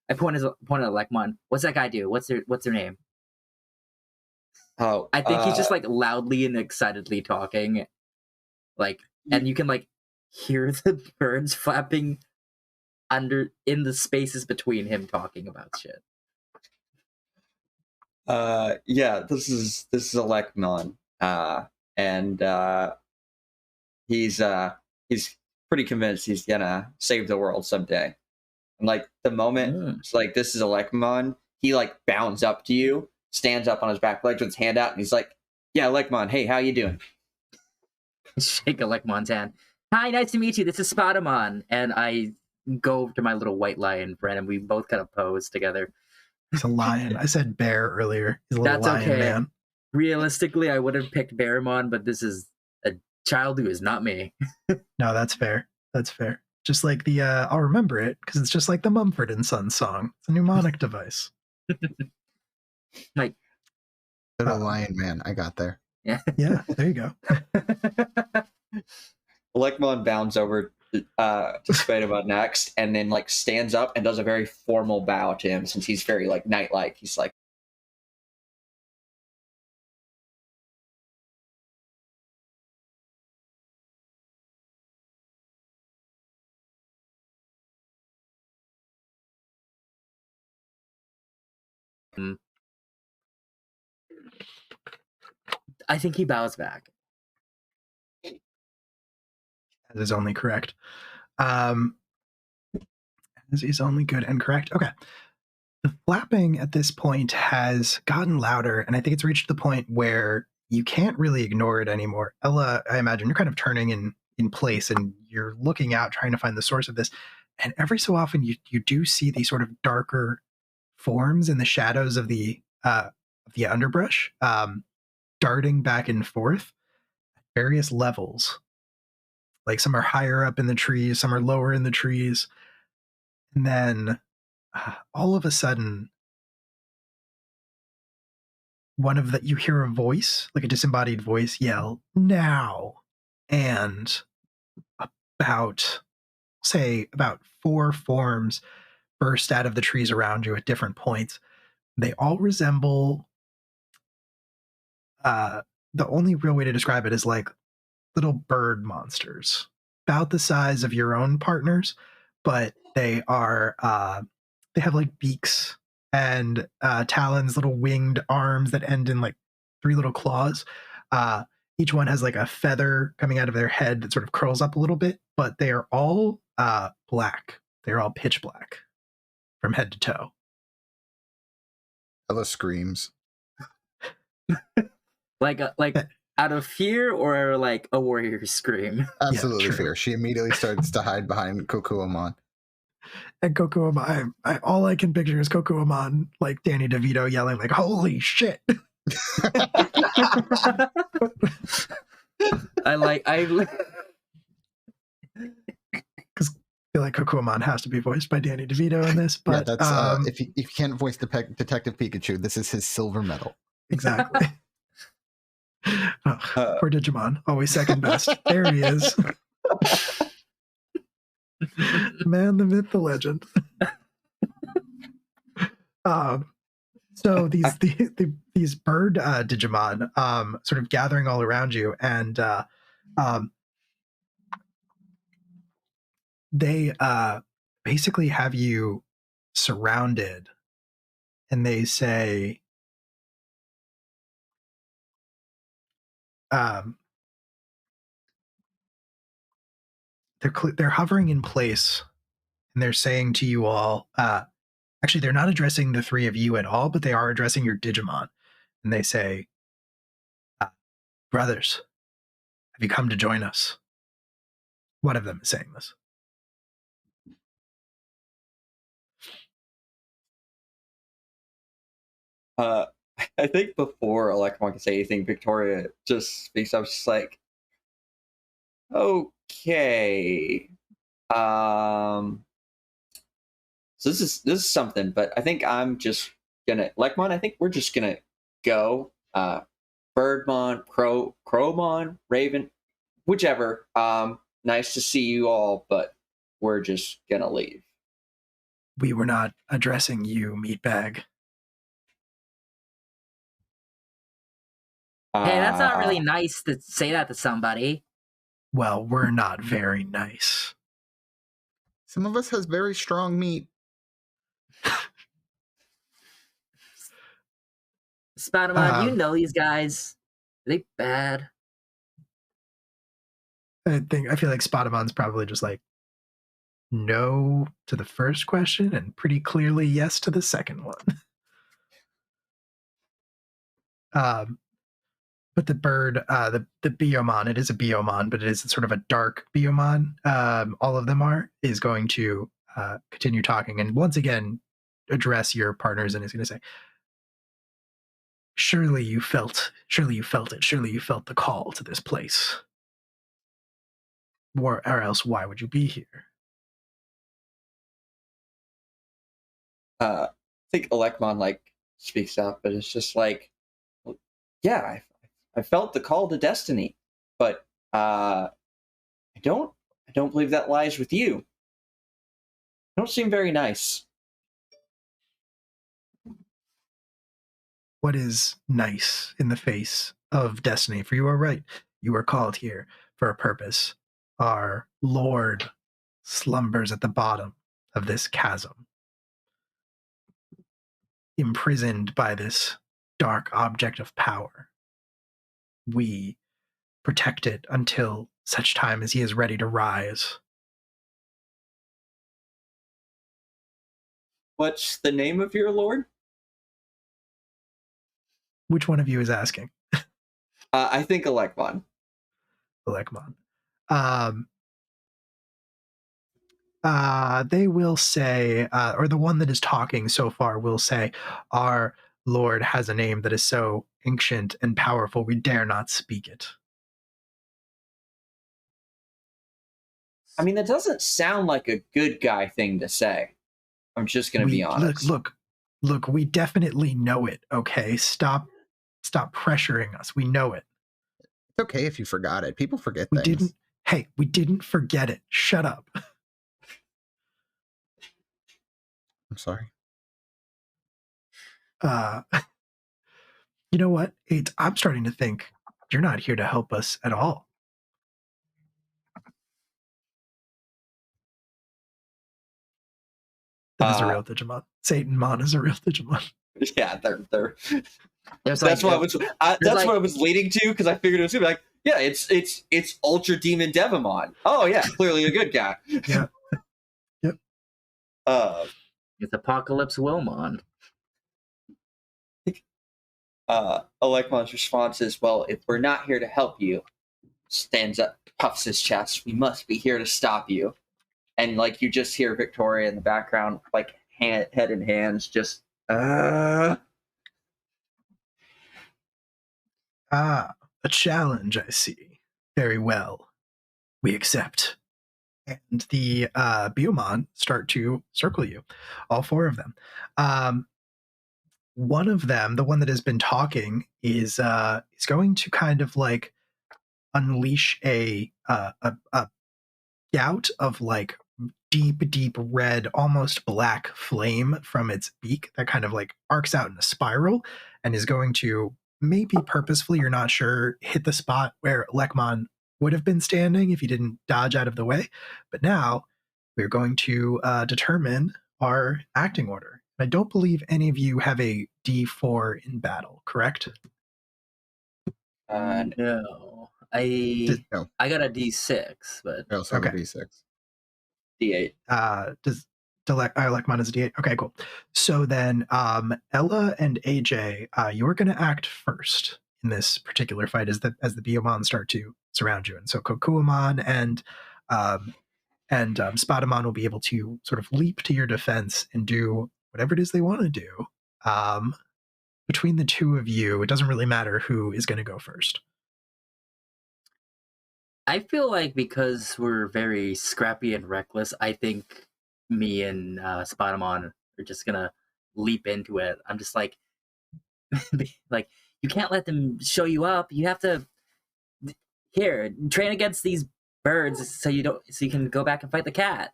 I pointed at Lekmon. What's that guy do? What's their name? Oh, I think he's just like loudly and excitedly talking, like, and you can like hear the birds flapping in the spaces between him talking about shit. yeah, this is Lekmon, and he's pretty convinced he's gonna save the world someday. And like the moment it's like this is Lekmon, he like bounds up to you, stands up on his back legs with his hand out, and he's like, "Yeah, Lekmon, hey, how you doing?" Shake a Lekmon's hand. Hi, nice to meet you. This is Spider-Man. And I go over to my little white lion friend, and we both kind of pose together. He's a lion. I said bear earlier. He's a little That's lion okay. man. Realistically, I would have picked Barrymon, but this is a child who is not me. No, that's fair. That's fair. Just like the I'll remember it because it's just like the Mumford and Sons song. It's a mnemonic device. Like, Little lion man, I got there. yeah. Yeah, there you go. Lekmon bounds over to Spider-Man next, and then like stands up and does a very formal bow to him, since he's very like knight-like. He's like, I think he bows back. That is only correct. As is only good and correct. Okay. The flapping at this point has gotten louder, and I think it's reached the point where you can't really ignore it anymore. Ella, I imagine you're kind of turning in place, and you're looking out, trying to find the source of this. And every so often, you do see these sort of darker forms in the shadows of the underbrush, darting back and forth at various levels. Like some are higher up in the trees, some are lower in the trees. And then all of a sudden, you hear a voice, like a disembodied voice, yell, "Now!" And about 4 forms burst out of the trees around you at different points. They all resemble, the only real way to describe it is like little bird monsters, about the size of your own partners, but they have like beaks and talons, little winged arms that end in like 3 little claws. Each one has like a feather coming out of their head that sort of curls up a little bit, but they are all black. They're all pitch black from head to toe. Ella screams. Like out of fear or like a warrior scream? Absolutely true. fear. She immediately starts to hide behind Kokuamon. And Kokuamon, all I can picture is Kokuamon, like Danny DeVito yelling like, "Holy shit!" Because I feel like Kokuamon has to be voiced by Danny DeVito in this. But yeah, that's if you can't voice Detective Pikachu, this is his silver medal. Exactly. Poor Digimon, always second best. There he is. Man, the myth, the legend. So these bird Digimon sort of gathering all around you, and they basically have you surrounded, and they say, they're hovering in place, and they're saying to you all, actually, they're not addressing the 3 of you at all, but they are addressing your Digimon, and they say, "Brothers, have you come to join us?" One of them is saying this. I think before Lekmon can say anything, Victoria just speaks up. She's like, "Okay, so this is something, but I think I'm just gonna Lekmon. I think we're just gonna go. Birdmon, Crowmon, Raven, whichever. Nice to see you all, but we're just gonna leave." We were not addressing you, meatbag. Hey, that's not really nice to say that to somebody. Well, we're not very nice. Some of us has very strong meat. Spider-Man, you know these guys. Are they bad? I feel like Spotamon's probably just like no to the first question and pretty clearly yes to the second one. But the bird, the Biomon, it is a Biomon, but it is sort of a dark Biomon. All of them is going to continue talking and once again address your partners and is going to say, surely you felt it. Surely you felt the call to this place. Or else why would you be here? I think Alekmon like speaks up, but it's just like, well, yeah, I felt the call to destiny, but I don't believe that lies with you. You don't seem very nice. What is nice in the face of destiny? For you are right. You are called here for a purpose. Our Lord slumbers at the bottom of this chasm, imprisoned by this dark object of power. We protect it until such time as he is ready to rise. What's the name of your lord? Which one of you is asking? I think Alekmon. Alekmon. They will say, or the one that is talking so far will say, our Lord has a name that is so ancient and powerful we dare not speak it. I mean, that doesn't sound like a good guy thing to say. I'm just going to be honest. Look, we definitely know it, okay? Stop pressuring us. We know it. It's okay if you forgot it. People forget We things. we didn't forget it. Shut up. I'm sorry. You know what? I'm starting to think you're not here to help us at all. That is a real Digimon. Satanmon is a real Digimon. Yeah, they're. There's That's like, what I was leading to, because I figured it was gonna be like, yeah, it's Ultra Demon Devimon. Oh yeah, clearly a good guy. Yeah. Yep. It's Apocalypse Wilmon. Alekmon's response is, well, if we're not here to help you, stands up, puffs his chest, we must be here to stop you. And like you just hear Victoria in the background, like head in hands, just A challenge, I see. Very well. We accept. And the Biomon start to circle you, all four of them. One of them, the one that has been talking, is going to kind of like unleash a gout of like deep red, almost black flame from its beak that kind of like arcs out in a spiral and is going to, maybe purposefully, you're not sure, hit the spot where Lekmon would have been standing if he didn't dodge out of the way. But now we're going to determine our acting order. I don't believe any of you have a D4 in battle, correct? No. No. I got a D6, but I also have Okay. a D6. D8. Does Lekmon is a D8? Okay, cool. So then Ella and AJ, you're going to act first in this particular fight as the Biomon start to surround you. And so Kokuamon and Spadamon will be able to sort of leap to your defense and do whatever it is they want to do. Between the two of you, it doesn't really matter who is going to go first. I feel like because we're very scrappy and reckless, I think me and Spadamon are just gonna leap into it. I'm just like, like, you can't let them show you up. You have to train against these birds so you can go back and fight the cat.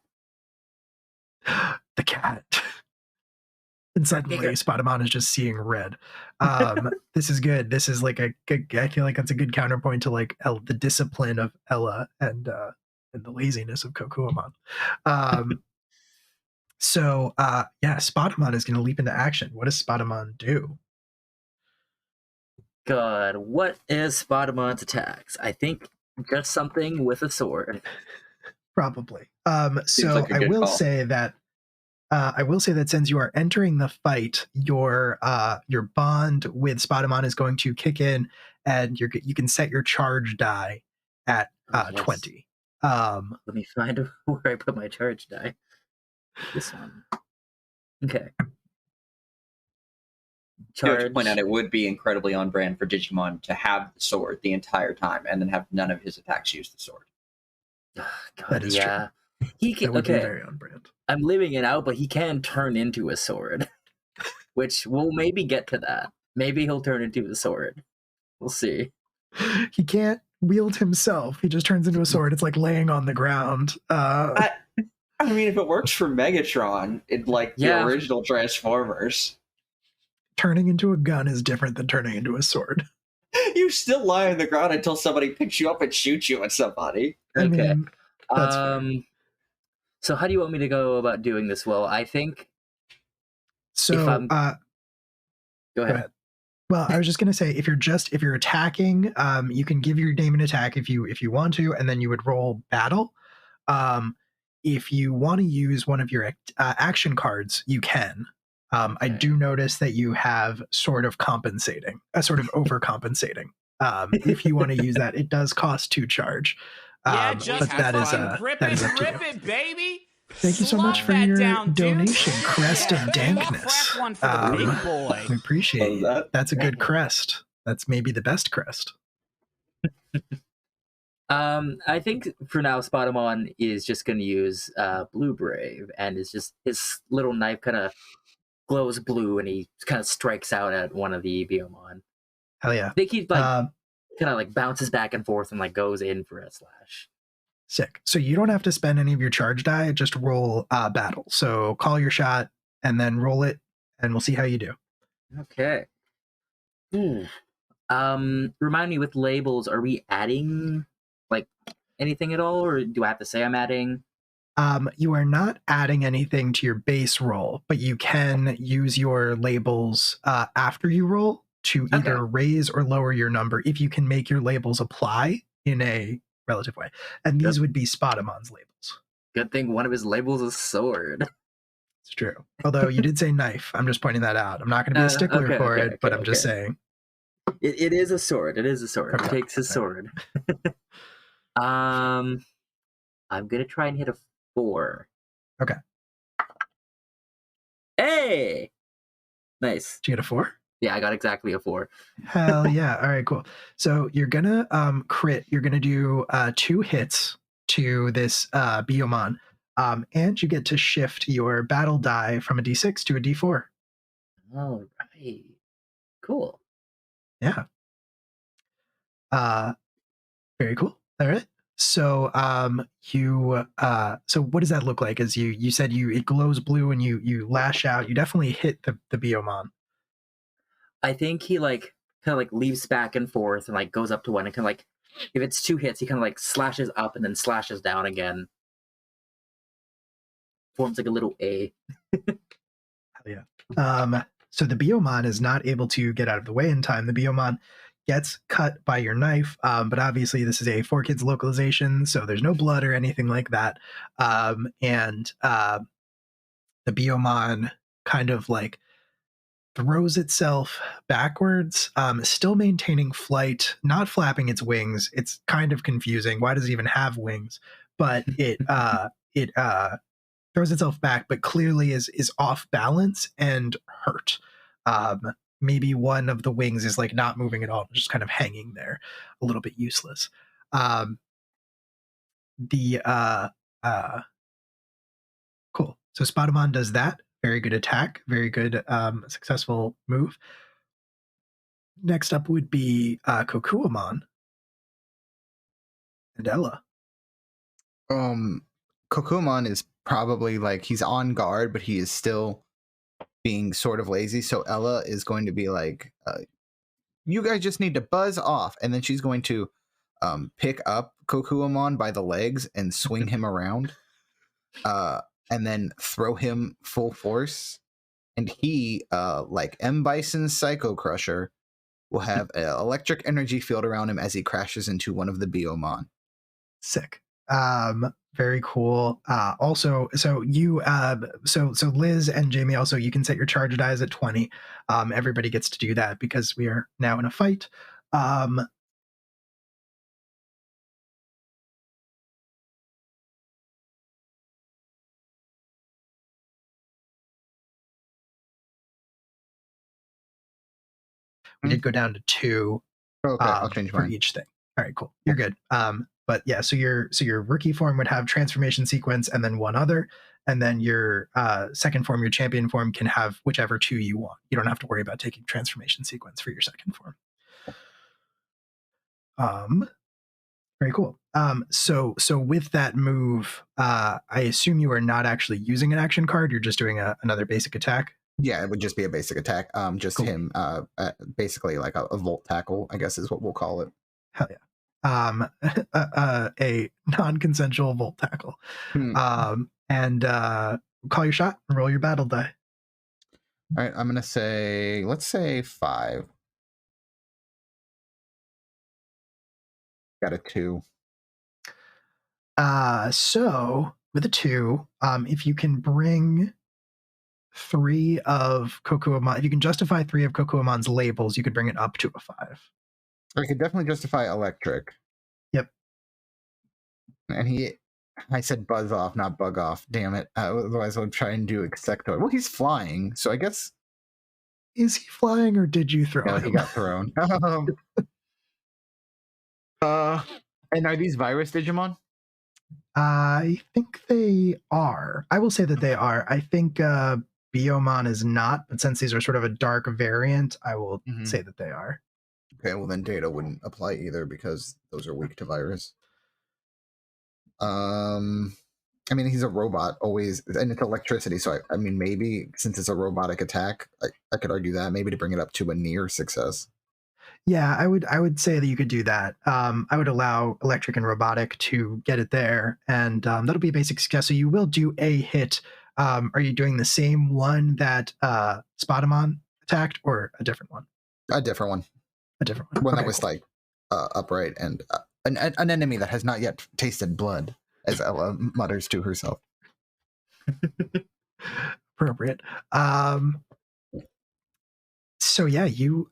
The cat. And suddenly Spadamon is just seeing red. This is good. This is like I feel like that's a good counterpoint to like the discipline of Ella and the laziness of Kokuamon. So Spadamon is going to leap into action. What does Spadamon do? God, what is Spadamon's attacks? I think just something with a sword. Probably. Seems like a good call. I will say that since you are entering the fight, your bond with Spadamon is going to kick in, and you can set your charge die at Oh, yes. 20. Let me find where I put my charge die. This one. Okay. Do have to Charge. point out it would be incredibly on brand for Digimon to have the sword the entire time and then have none of his attacks use the sword. God, That is yeah. He can. That would be Okay, very on brand. I'm leaving it out, but he can turn into a sword, which we'll maybe get to that. Maybe he'll turn into a sword. We'll see. He can't wield himself. He just turns into a sword. It's like laying on the ground. I mean, if it works for Megatron in like the Yeah. original Transformers, Turning into a gun is different than turning into a sword. you still lie on the ground until somebody picks you up and shoots you at somebody. I Okay. mean, that's fair. So how do you want me to go about doing this? Well, I think So, I'm- go ahead. Well, I was just gonna say, if you're attacking, you can give your name an attack if you want to, and then you would roll battle. If you want to use one of your action cards, you can. I Okay. do notice that you have sort of compensating, sort of overcompensating. If you want to use that, it does cost 2 charge. Yeah, But just that is fucking rip that it, is up to rip you. it, baby. Thank you so much Slop for that your down, dude. donation, Crest Yeah, of baby. Dankness. Crack one for the big boy. We appreciate Love it. that. That's a good crest. That's maybe the best crest. I think for now, Spotamon is just going to use Blue Brave, and it's just his little knife kind of glows blue, and he kind of strikes out at one of the Biomon. Hell yeah. I think he like Um, kind of like bounces back and forth and like goes in for a slash. Sick. So you don't have to spend any of your charge die, just roll battle. So call your shot and then roll it, and we'll see how you do. Okay. Remind me with labels, are we adding like anything at all, or do I have to say I'm adding? You are not adding anything to your base roll, but you can use your labels after you roll to either Okay. raise or lower your number if you can make your labels apply in a relative way. And these would be Spotamon's labels. Good thing one of his labels is sword. It's true. Although you did say knife. I'm just pointing that out. I'm not going to be a stickler okay, for okay, it, but okay, I'm just okay. saying. It is a sword. It is a sword. Okay. He takes his sword. I'm gonna try and hit a 4. Okay. Hey, nice. Did you get a 4? Yeah, I got exactly a 4. Hell yeah. All right, cool. So you're gonna crit. You're gonna do 2 hits to this Biomon. And you get to shift your battle die from a D6 to a D4. All right. Cool. Yeah. Very cool. All right. So so what does that look like? As you said it glows blue and you lash out. You definitely hit the Biomon. I think he like kind of like leaps back and forth and like goes up to one and kind of like, if it's 2 hits, he kind of like slashes up and then slashes down again. Forms like a little A. Yeah. So the Biomon is not able to get out of the way in time. The Biomon gets cut by your knife, but obviously this is a 4Kids localization, so there's no blood or anything like that. And the Biomon kind of like throws itself backwards, still maintaining flight, not flapping its wings. It's kind of confusing. Why does it even have wings? But it throws itself back, but clearly is off balance and hurt. Maybe one of the wings is like not moving at all, just kind of hanging there, a little bit useless. Cool. So Spotamon does that. Very good attack. Very good successful move. Next up would be Kokuamon and Ella. Kokumon is probably like he's on guard, but he is still being sort of lazy. So Ella is going to be like, you guys just need to buzz off. And then she's going to pick up Kokuamon by the legs and swing him around and then throw him full force. And he, like M. Bison's Psycho Crusher, will have an electric energy field around him as he crashes into one of the Biomon. Sick. Very cool. Also, so you so Liz and Jamie, also you can set your charge dies at 20. Everybody gets to do that because we are now in a fight. Um, we did go down to 2 Okay, I'll change for mine. each thing. All right, cool. You're good. But yeah, so your rookie form would have transformation sequence and then one other, and then your second form, your champion form, can have whichever 2 you want. You don't have to worry about taking transformation sequence for your second form. Very cool. So with that move, I assume you are not actually using an action card. You're just doing another basic attack. Yeah, it would just be a basic attack. Just Cool. him, basically like a volt tackle, I guess is what we'll call it. Hell yeah. A non-consensual volt tackle. And call your shot and roll your battle die. All right, I'm gonna say, let's say 5. Got a 2. So with a 2, if you can bring 3 of Kokuamon, if you can justify 3 of Kokuamon's labels, you could bring it up to a 5. I could definitely justify electric. Yep. And I said buzz off, not bug off. Damn it. Otherwise, I would try and do Insectoid. Well, he's flying, so I guess. Is he flying or did you throw No, him? he got thrown. And are these virus Digimon? I think they are. I will say that they are. I think Biomon is not, but since these are sort of a dark variant, I will say that they are. Okay, well then data wouldn't apply either because those are weak to virus. I mean, he's a robot always, and it's electricity, so I mean, maybe since it's a robotic attack, I could argue that maybe to bring it up to a near success. Yeah, I would say that you could do that. I would allow electric and robotic to get it there, and that'll be a basic success. So you will do a hit. Are you doing the same one that Spotamon attacked, or a different one? A different one. A different one. One Okay, that was cool. like upright and an enemy that has not yet tasted blood, as Ella mutters to herself. Appropriate. So yeah, you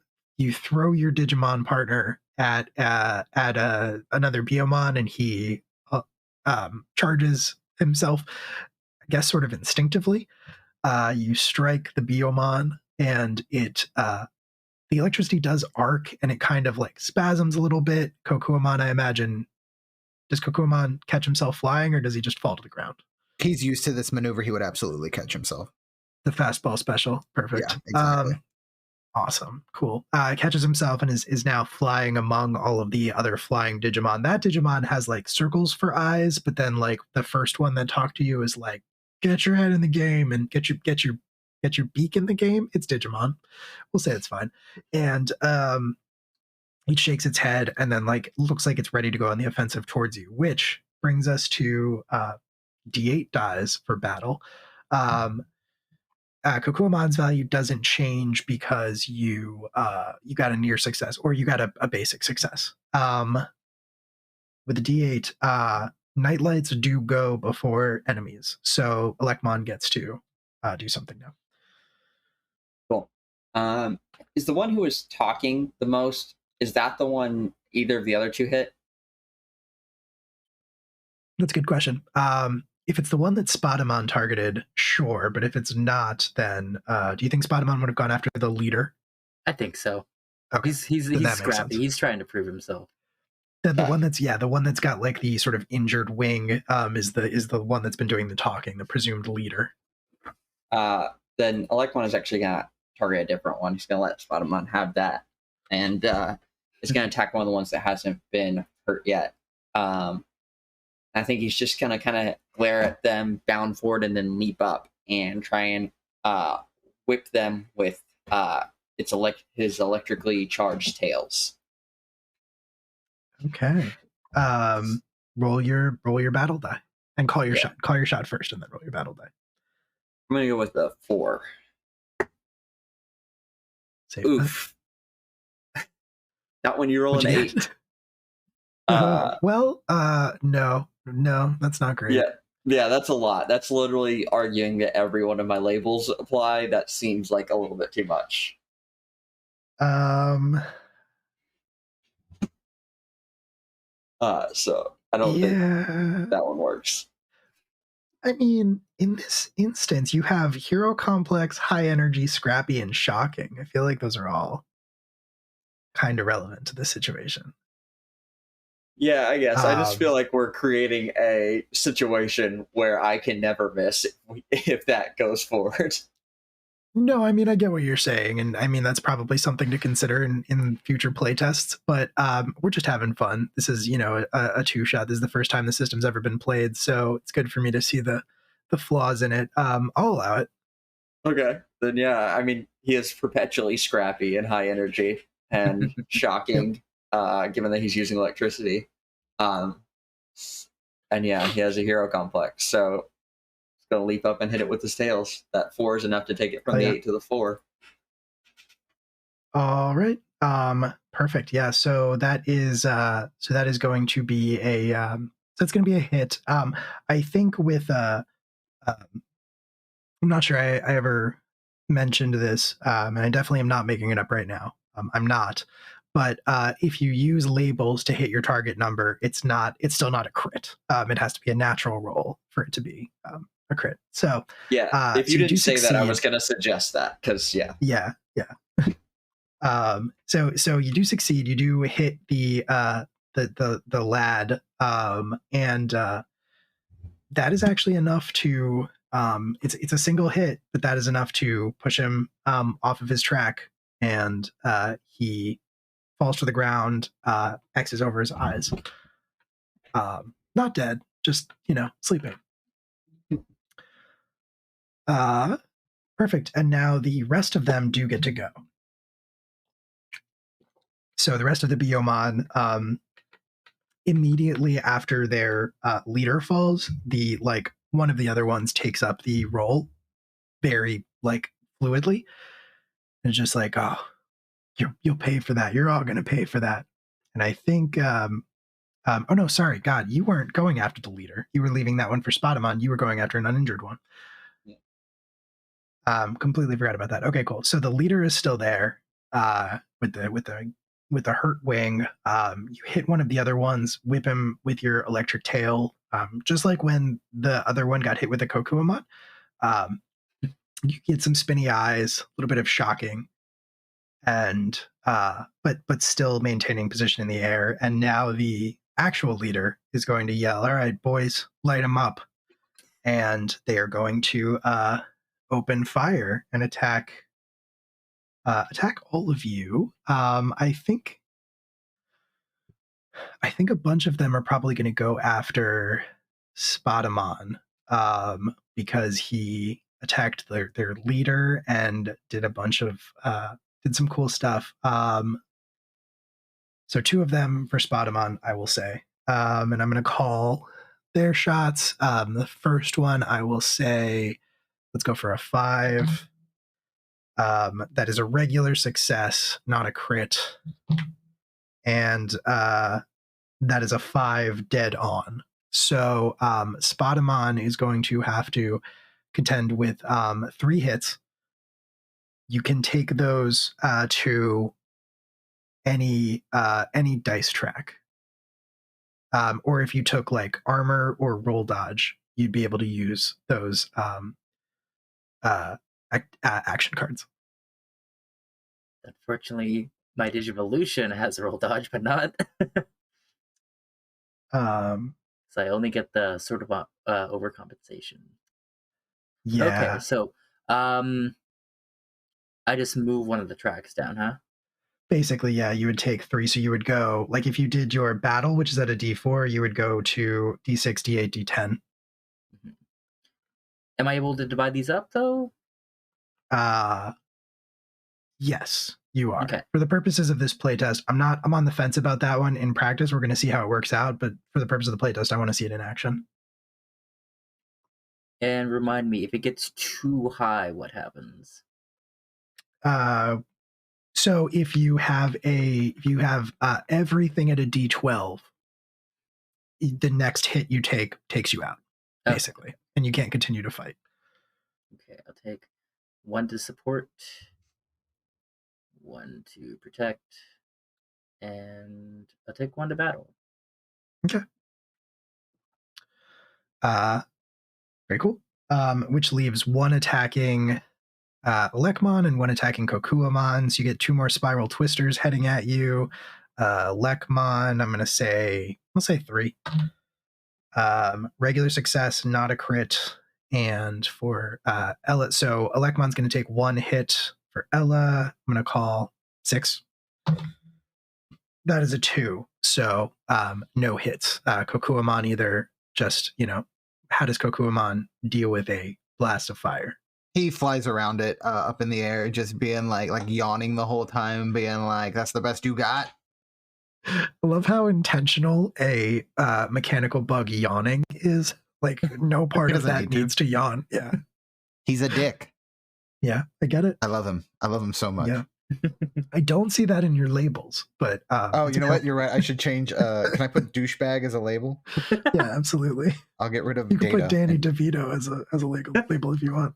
throw your Digimon partner at another Biomon, and he charges himself, I guess, sort of instinctively. You strike the Biomon, and it the electricity does arc, and it kind of like spasms a little bit. Kokuamon, I imagine, does Kokuamon catch himself flying, or does he just fall to the ground? He's used to this maneuver. He would absolutely catch himself. The fastball special, perfect. Yeah, exactly. Awesome, cool. Catches himself and is now flying among all of the other flying Digimon. That Digimon has like circles for eyes, but then like the first one that talked to you is like, get your head in the game and get your beak in the game. It's Digimon. We'll say it's fine. And it shakes its head and then like looks like it's ready to go on the offensive towards you, which brings us to D8 dies for battle. Kokuamon's value doesn't change because you got a near success or you got a basic success. With the D8, Nightlights do go before enemies, so Elecmon gets to do something now. Cool. Is the one who is talking the most, is that the one either of the other 2 hit? That's a good question. If it's the one that Spotamon targeted, sure. But if it's not, then do you think Spotamon would have gone after the leader? I think so. Okay. He's scrappy. He's trying to prove himself. The one that's got like the sort of injured wing is the one that's been doing the talking, the presumed leader. Then Electron is actually gonna target a different one. He's gonna let Spotamon have that, and is gonna attack one of the ones that hasn't been hurt yet. I think he's just gonna kind of glare at them, bound forward, and then leap up and try and whip them with his electrically charged tails. Okay. Roll your battle die and call your shot. Call your shot first, and then roll your battle die. I'm gonna go with the 4. Save Oof. That one you roll an 8. No, that's not great. Yeah, that's a lot. That's literally arguing that every one of my labels apply. That seems like a little bit too much. So I don't think Yeah. that one works. I mean, in this instance, you have hero complex, high energy, scrappy, and shocking. I feel like those are all kind of relevant to this situation. Yeah, I guess. I just Um, feel like we're creating a situation where I can never miss if that goes forward. No, I mean, I get what you're saying, and I mean that's probably something to consider in future playtests. But we're just having fun. This is, you know, a two shot. This is the first time the system's ever been played, so it's good for me to see the flaws in it. I'll allow it. Okay. Then yeah, I mean, he is perpetually scrappy and high energy and shocking, given that he's using electricity. Um, and yeah, he has a hero complex, so he's gonna leap up and hit it with his tails. That 4 is enough to take it from Oh, the yeah. 8 to the 4. All right. Perfect. Yeah. So that is going to be a so it's going to be a hit. I think with I'm not sure I ever mentioned this, and I definitely am not making it up right now. I'm not. But if you use labels to hit your target number, it's still not a crit. It has to be a natural roll for it to be a crit. So Yeah, if so you do didn't say that, I was succeed. gonna suggest that because yeah. Yeah. So you do succeed. You do hit the lad, and that is actually enough to it's a single hit, but that is enough to push him off of his track, and he falls to the ground, X's over his eyes. Not dead, just, you know, sleeping. Perfect. And now the rest of them do get to go. So the rest of the Biomon, immediately after their leader falls, the one of the other ones takes up the role very fluidly, and it's just like, oh, you'll pay for that. You're all gonna pay for that. And I think oh no, sorry, God, you weren't going after the leader. You were leaving that one for Spotamon. You were going after an uninjured one. Completely forgot about that. Okay, cool. So the leader is still there, with the hurt wing. You hit one of the other ones, whip him with your electric tail, just like when the other one got hit with the Kokuamon. Um, you get some spinny eyes, a little bit of shocking, and but still maintaining position in the air. And now the actual leader is going to yell, "All right, boys, light him up!" And they are going to open fire and attack all of you. I think a bunch of them are probably going to go after Spotamon, because he attacked their leader and did a bunch of did some cool stuff. So two of them for Spotamon, I will say, and I'm going to call their shots. The first one, I will say, let's go for a 5. That is a regular success, not a crit, and that is a 5 dead on. So Spotamon is going to have to contend with 3 hits. You can take those to any dice track, or if you took armor or roll dodge, you'd be able to use those action cards. Unfortunately, my Digivolution has roll dodge, but not. Um, So I only get the sort of overcompensation. yeah. Okay, so I just move one of the tracks down, huh? Basically, yeah, you would take 3. So you would go, if you did your battle, which is at a D4, you would go to D6, D8, D10. Mm-hmm. Am I able to divide these up, though? Yes, you are. Okay. For the purposes of this playtest, I'm on the fence about that one. In practice, we're going to see how it works out, but for the purpose of the playtest, I want to see it in action. And remind me, if it gets too high, what happens? So if you have everything at a D12, the next hit you take takes you out, basically, and you can't continue to fight. Okay, I'll take 1 to support, 1 to protect, and I'll take 1 to battle. Okay. Very cool. Which leaves one attacking Lekmon and one attacking Kokuamon. So you get 2 more spiral twisters heading at you. Lekmon, I'll say 3. Regular success, not a crit. And for Ella, so Lekmon's going to take 1 hit. For Ella, I'm going to call 6. That is a 2. So no hits. Kokuamon either just, how does Kokuamon deal with a blast of fire? He flies around it up in the air, just being like yawning the whole time, being like, "That's the best you got." I love how intentional a mechanical bug yawning is. Like, no part of that needs to yawn. Yeah. He's a dick. Yeah, I get it. I love him. I love him so much. Yeah. I don't see that in your labels, but oh, you know what? You're right. I should change. Can I put douchebag as a label? Yeah, absolutely. I'll get rid of. You can put Danny DeVito as a label if you want.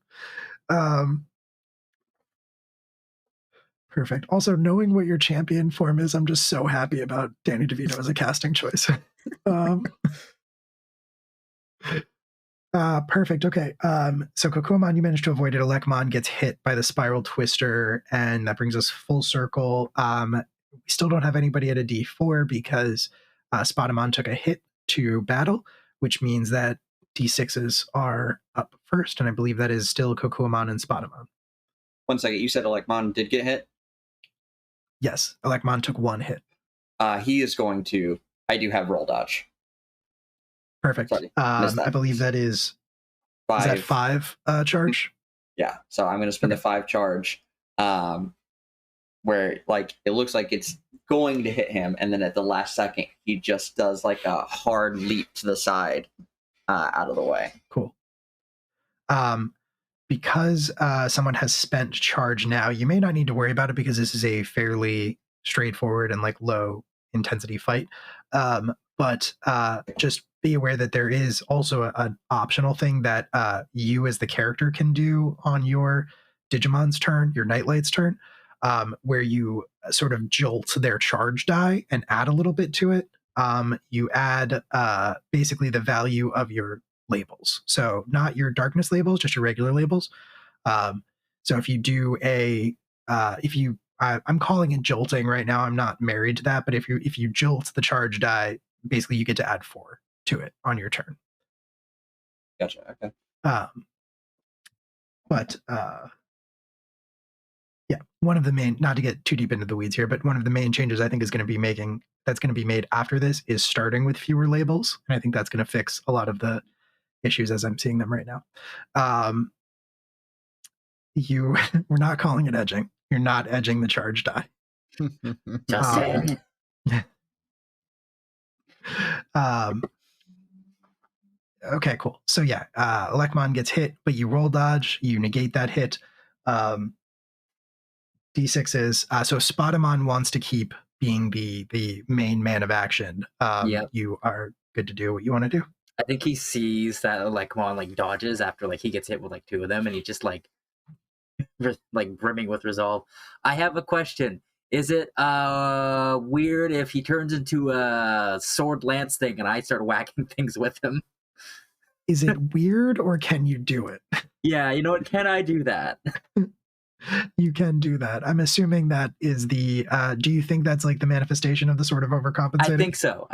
Perfect. Also, knowing what your champion form is, I'm just so happy about Danny DeVito as a casting choice. Perfect. Okay. So Kokuamon, you managed to avoid it. Lekmon gets hit by the spiral twister, and that brings us full circle. We still don't have anybody at a D4 because Spotamon took a hit to battle, which means that D6s are up first, and I believe that is still Kokuamon and Spotamon. 1 second. You said Lekmon did get hit? Yes. Lekmon took 1 hit. He is going to... I do have roll dodge. Perfect. Sorry, I believe that is 5. Is that 5 charge? Yeah. So I'm going to spend a 5 charge where it looks like it's going to hit him. And then at the last second, he just does like a hard leap to the side out of the way. Cool. Because someone has spent charge now, you may not need to worry about it because this is a fairly straightforward and low intensity fight. But just be aware that there is also an optional thing that you as the character can do on your Digimon's turn, your Nightlights turn, where you sort of jolt their charge die and add a little bit to it. You add basically the value of your labels. So not your darkness labels, just your regular labels. So if you do I'm calling it jolting right now. I'm not married to that, but if you jolt the charge die, basically you get to add 4 to it on your turn. Gotcha. Okay. Yeah, one of the main, not to get too deep into the weeds here, but one of the main changes I think that's going to be made after this is starting with fewer labels. And I think that's going to fix a lot of the issues as I'm seeing them right now. We're not calling it edging. You're not edging the charge die. Just saying. Okay, cool. So yeah, Lekmon gets hit, but you roll dodge, you negate that hit. D6s. So Spotamon wants to keep being the main man of action. Yep. You are good to do what you want to do. I think he sees that Lekmon dodges after he gets hit with 2 of them, and he just brimming with resolve. I have a question. Is it weird if he turns into a sword lance thing and I start whacking things with him? Is it weird or can you do it? Yeah, you know what? Can I do that? You can do that. I'm assuming that is the. Do you think that's the manifestation of the sort of overcompensating? I think so.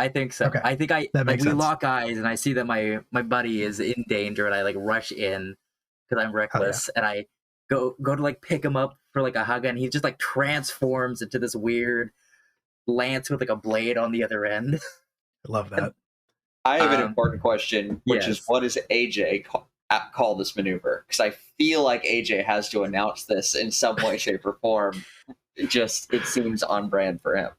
Okay. I think that makes sense. We lock eyes and I see that my buddy is in danger and I rush in because I'm reckless and I go to pick him up for a hug and he just transforms into this weird lance with a blade on the other end. I love that. I have an important question, which is what does AJ call this maneuver? Because I feel like AJ has to announce this in some way, shape, or form. It seems on brand for him.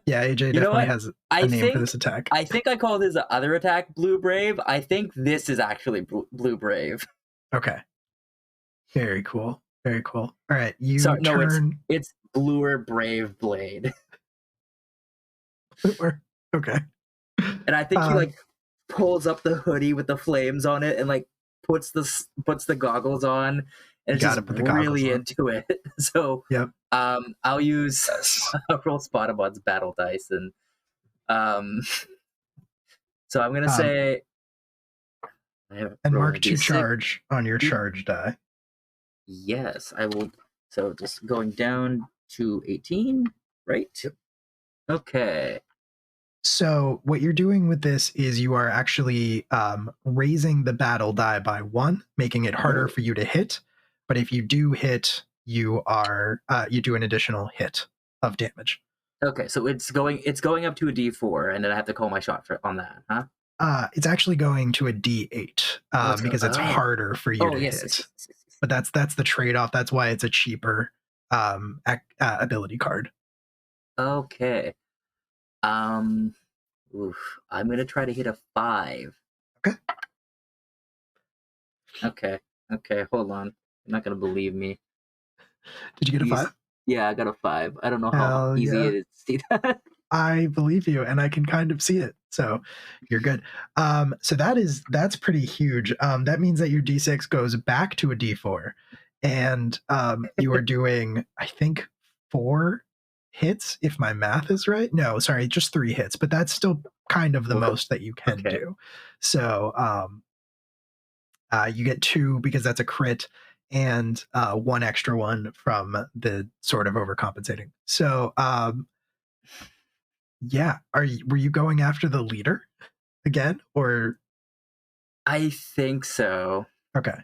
Yeah, AJ definitely has a name for this attack. I think I called his other attack Blue Brave. I think this is actually Blue Brave. Okay. Very cool. Very cool. All right, it's Bluer Brave Blade. Okay. And I think he pulls up the hoodie with the flames on it and puts the goggles on and just really into it. So yep. I'll use several Spotamon's battle dice and So I'm gonna say. I have And rolled mark a 2 D6. charge on your charge die. Yes, I will. So just going down to 18, right? Okay. So what you're doing with this is you are actually raising the battle die by 1, making it harder for you to hit. But if you do hit, you do an additional hit of damage. Okay, so it's going up to a D4, and then I have to call my shot on that, huh? It's actually going to a D8 because it's harder for you to hit. Yes. But that's the trade-off. That's why it's a cheaper ability card. Okay. Oof. I'm gonna try to hit a 5. Okay. Okay. Hold on. You're not gonna believe me. Did you get a 5? Yeah, I got a 5. I don't know how Hell easy yeah. it is to see that. I believe you, and I can kind of see it. So you're good. So that's pretty huge. That means that your D6 goes back to a D4, and you are doing, I think, 4 hits, if my math is right. No, sorry, just 3 hits, but that's still kind of the most that you can do. So you get 2 because that's a crit, and 1 extra one from the sort of overcompensating. So yeah, were you going after the leader again, or? I think so. Okay.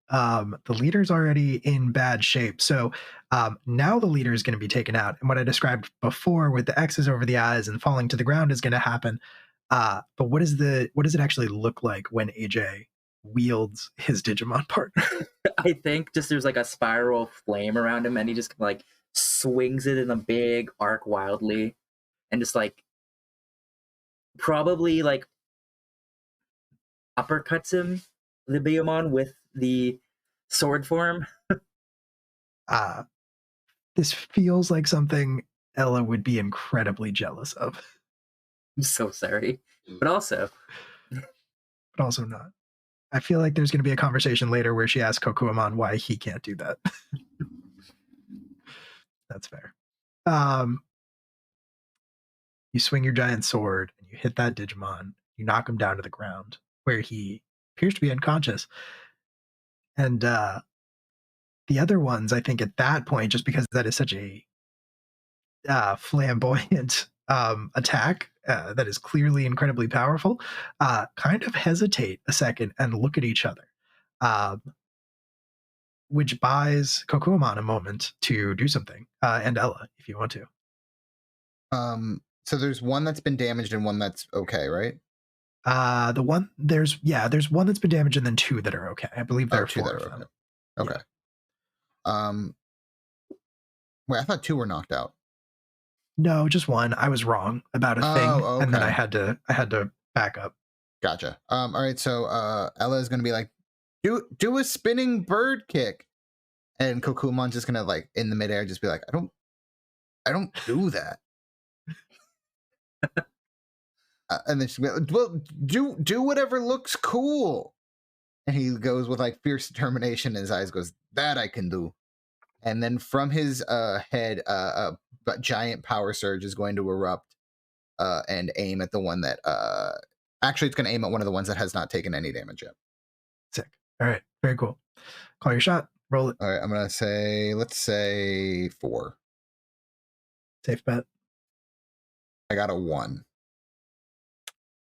The leader's already in bad shape, so now the leader is going to be taken out. And what I described before with the X's over the eyes and falling to the ground is going to happen. But what does it actually look like when AJ wields his Digimon partner? I think just there's like a spiral flame around him, and he just like swings it in a big arc wildly, and just like probably like uppercuts him, the Beomon, with the sword form. This feels like something Ella would be incredibly jealous of. I'm so sorry, but also not. I feel like there's going to be a conversation later where she asks Kokuamon why he can't do that. That's fair. You swing your giant sword and you hit that Digimon. You knock him down to the ground where he appears to be unconscious. And the other ones, I think at that point, just because that is such a flamboyant attack that is clearly incredibly powerful, kind of hesitate a second and look at each other, which buys Kokuamon a moment to do something, and Ella, if you want to. So there's one that's been damaged and one that's okay, right? There's one that's been damaged and then 2 that are okay. I believe there are 4 of them. Okay. Yeah. Wait, I thought 2 were knocked out. No, just 1. I was wrong about a thing, okay. and then I had to back up. Gotcha. All right. So Ella is gonna be like, do a spinning bird kick, and Kokumon's just gonna like in the midair just be like, I don't do that. And then she'll be like, well, do whatever looks cool. And he goes with like fierce determination. And his eyes goes, that I can do. And then from his head, a giant power surge is going to erupt and aim at the one that actually it's going to aim at one of the ones that has not taken any damage yet. Sick. All right. Very cool. Call your shot. Roll it. All right. I'm going to say, let's say 4. Safe bet. I got a 1.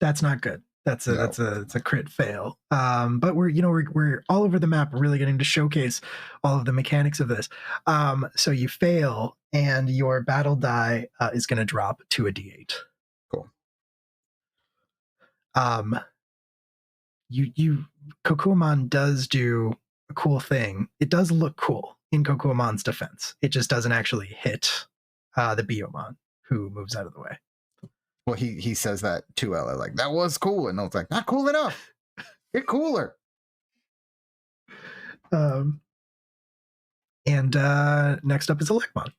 That's not good. It's a crit fail. But we're all over the map. We're really getting to showcase all of the mechanics of this. So you fail, and your battle die is going to drop to a D8. Cool. Kokuamon does do a cool thing. It does look cool in Kokuamon's defense. It just doesn't actually hit the Beomon, who moves out of the way. Well, he says that to Ella, like, that was cool. And Ella's like, not cool enough. Get cooler. And next up is Elecmon.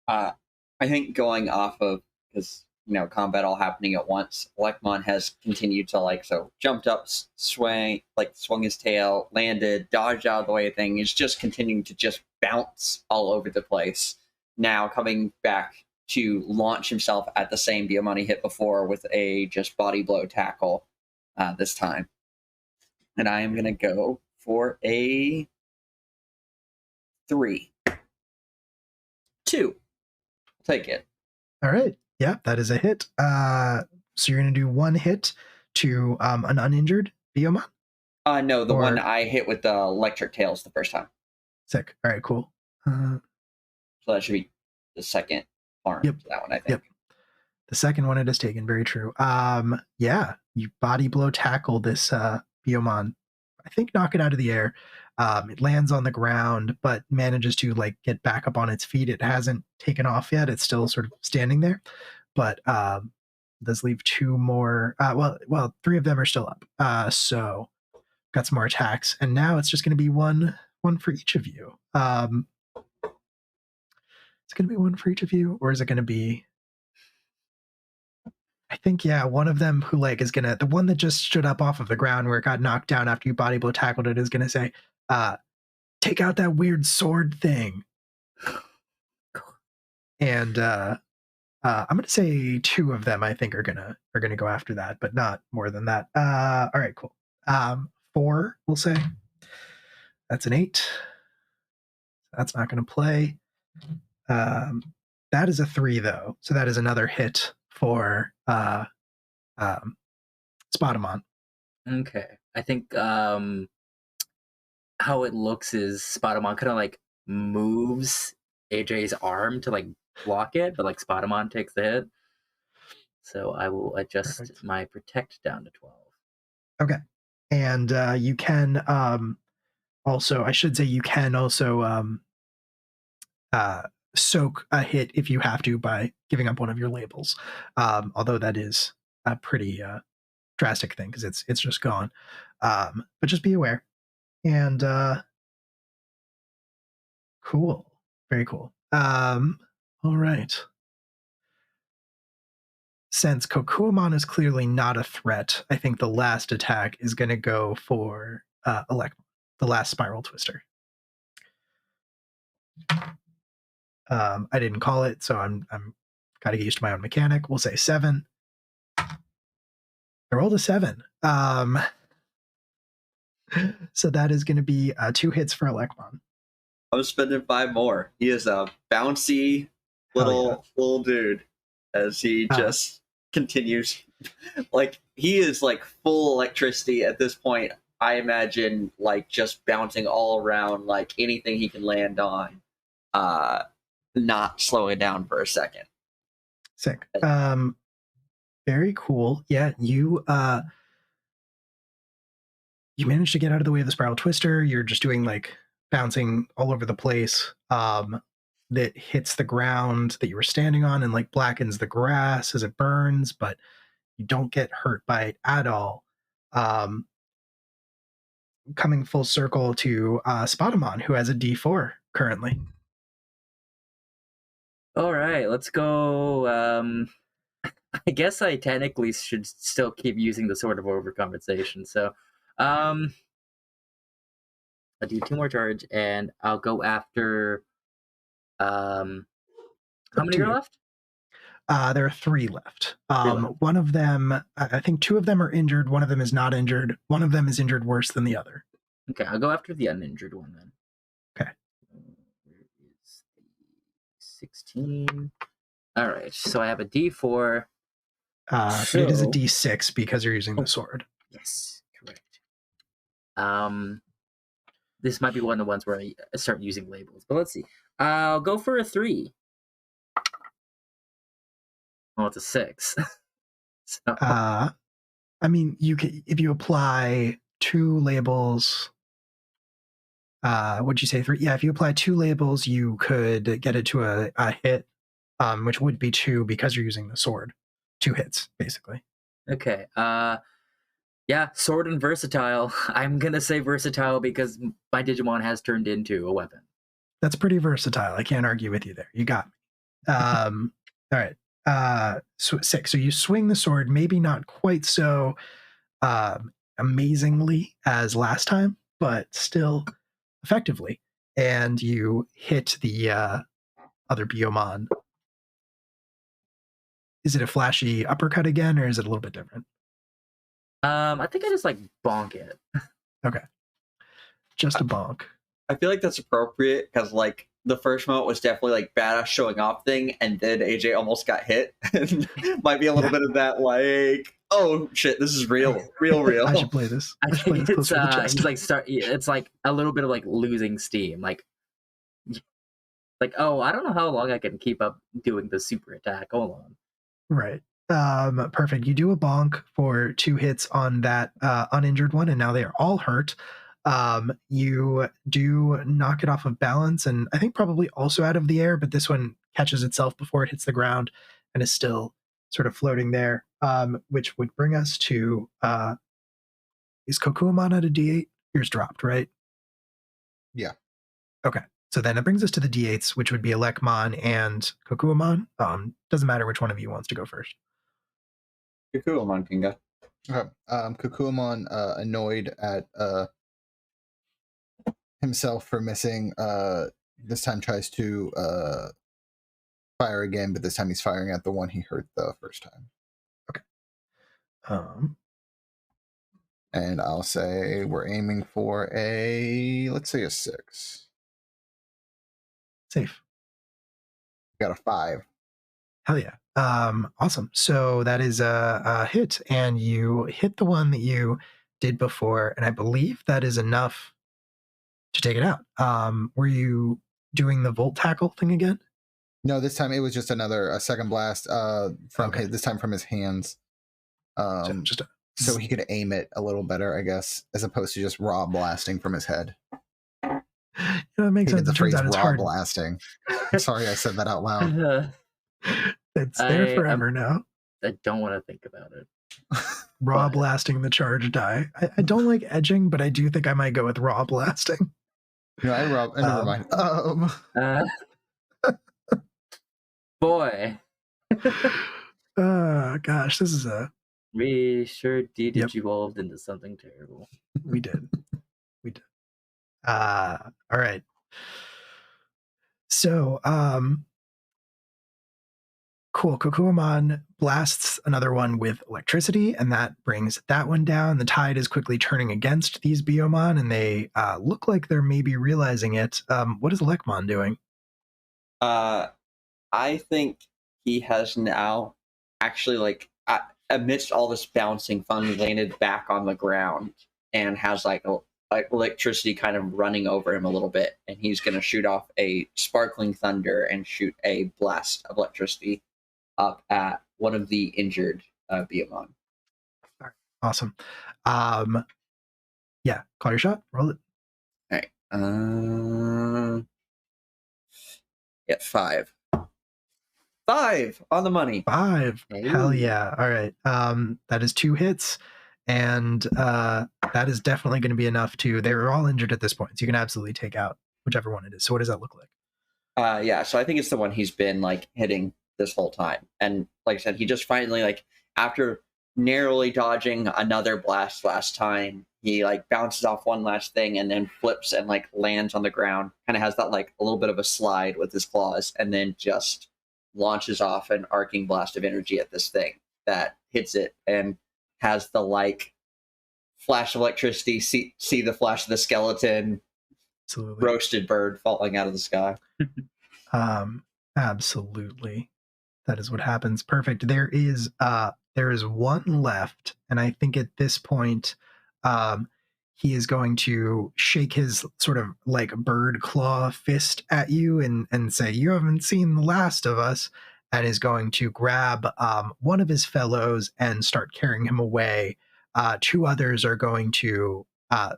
I think going off of, because combat all happening at once, Elecmon has continued to jumped up, swung his tail, landed, dodged out of the way of thing. Is just continuing to just bounce all over the place. Now coming back to launch himself at the same Biyomon he hit before with a just body blow tackle this time. And I am going to go for a 3. 2. Take it. All right. Yeah, that is a hit. So you're going to do 1 hit to an uninjured Biyomon? No, the one I hit with the electric tails the first time. Sick. All right, cool. So that should be the second arm to that one, I think. Yep. The second one it is taken. Very true. Yeah, you body blow tackle this Biyomon. I think knock it out of the air. It lands on the ground, but manages to like get back up on its feet. It hasn't taken off yet. It's still sort of standing there, but does leave 2 more. Well, 3 of them are still up. So got some more attacks, and now it's just going to be one for each of you. It's going to be 1 for each of you, or is it going to be? I think, yeah, one of them who like is going to, the one that just stood up off of the ground where it got knocked down after you body blow tackled it is going to say, take out that weird sword thing. And I'm going to say 2 of them I think are going to go after that, but not more than that. All right, cool. 4, we'll say. That's an 8. That's not going to play. That is a 3 though. So that is another hit for Spotamon. Okay. I think how it looks is Spotamon kind of like moves AJ's arm to like block it, but like Spotamon takes the hit. So I will adjust my protect down to 12. Okay. And you can also, I should say you can also soak a hit if you have to by giving up one of your labels. Although that is a pretty drastic thing because it's just gone. But just be aware. And cool. Very cool. All right. Since Kokuamon is clearly not a threat, I think the last attack is going to go for Elecmon, the last Spiral Twister. I didn't call it, so I'm got to get used to my own mechanic. We'll say 7. I rolled a 7. So that is going to be 2 hits for Elecmon. I'm spending 5 more. He is a bouncy little dude as he just continues. Like, he is like full electricity at this point. I imagine like just bouncing all around like anything he can land on. Not slowing down for a second. Sick. Very cool. Yeah, you managed to get out of the way of the Spiral Twister. You're just doing like bouncing all over the place. That hits the ground that you were standing on and like blackens the grass as it burns, but you don't get hurt by it at all. Coming full circle to Spotamon, who has a D4 currently. All right, let's go. I guess I technically should still keep using the Sword of Overcompensation. So I'll do 2 more charge, and I'll go after... how many are left? There are 3 left. One of them, I think 2 of them are injured. One of them is not injured. One of them is injured worse than the other. Okay, I'll go after the uninjured one then. Okay. Where is the 16? All right, so I have a D4. But it is a D6 because you're using the sword. Yes, correct. This might be one of the ones where I start using labels, but let's see. I'll go for a 3. Oh, it's a 6. So. I mean, you can, if you apply 2 labels. Would you say 3? Yeah, if you apply 2 labels, you could get it to a hit, which would be 2 because you're using the sword. 2 hits, basically. Okay. Yeah, sword and versatile. I'm gonna say versatile because my Digimon has turned into a weapon. That's pretty versatile. I can't argue with you there. You got me. All right. 6. So you swing the sword, maybe not quite so amazingly as last time, but still effectively. And you hit the other Biyomon is it a flashy uppercut again, or is it a little bit different? I think I just like bonk it. Okay, just a bonk. I feel like that's appropriate because like the first moment was definitely like badass showing off thing, and then AJ almost got hit. Might be a little bit of that like, oh shit, this is real. I should play this. I should play think this it's closer to the chest. he's like it's like a little bit of like losing steam, like oh, I don't know how long I can keep up doing the super attack. Hold on. Right. Perfect. You do a bonk for 2 hits on that uninjured one, and now they are all hurt. You do knock it off of balance, and I think probably also out of the air, but this one catches itself before it hits the ground and is still sort of floating there, which would bring us to is Kokuamon at a D8? Yours dropped, right? Yeah. Okay. So then it brings us to the D8s, which would be Alekmon and Kokuamon. Doesn't matter which one of you wants to go first. Kokuamon can go. Okay. Kokuamon, annoyed at himself for missing, this time tries to fire again, but this time he's firing at the one he hurt the first time. Okay. And I'll say we're aiming for let's say a 6. Safe. Got a 5. Hell yeah. Awesome. So that is a hit, and you hit the one that you did before, and I believe that is enough to take it out. Were you doing the volt tackle thing again? No, this time it was just a second blast from Okay. this time from his hands. So he could aim it a little better, I guess, as opposed to just raw blasting from his head. It makes sense. The It turns phrase out it's raw hard. blasting. I'm sorry I said that out loud. It's there forever now. I don't want to think about it. Raw blasting the charge die. I don't like edging, but I do think I might go with raw blasting. No, never mind. Boy. Gosh, this is a... We sure did evolved into something terrible. We did. All right. So, cool. Kokuamon blasts another one with electricity, and that brings that one down. The tide is quickly turning against these Biomon, and they look like they're maybe realizing it. What is Lekmon doing? I think he has now actually, like, amidst all this bouncing fun, landed back on the ground and has like electricity kind of running over him a little bit, and he's going to shoot off a sparkling thunder and shoot a blast of electricity up at one of the injured Biomon. Awesome. Yeah, call your shot. Roll it. All right. Yeah, 5. 5 on the money. 5. Hey. Hell yeah. All right. That is 2 hits, and that is definitely going to be enough to... They're all injured at this point, so you can absolutely take out whichever one it is. So what does that look like? Yeah, so I think it's the one he's been like hitting this whole time. And like I said, he just finally, like, after narrowly dodging another blast last time, he like bounces off one last thing and then flips and like lands on the ground. Kind of has that like a little bit of a slide with his claws, and then just launches off an arcing blast of energy at this thing that hits it and has the like flash of electricity, see the flash of the skeleton, Absolutely. roasted bird falling out of the sky. Absolutely. That is what happens. Perfect. There is one left, and I think at this point he is going to shake his sort of like bird claw fist at you and say, "You haven't seen the last of us," and is going to grab one of his fellows and start carrying him away. 2 others are going to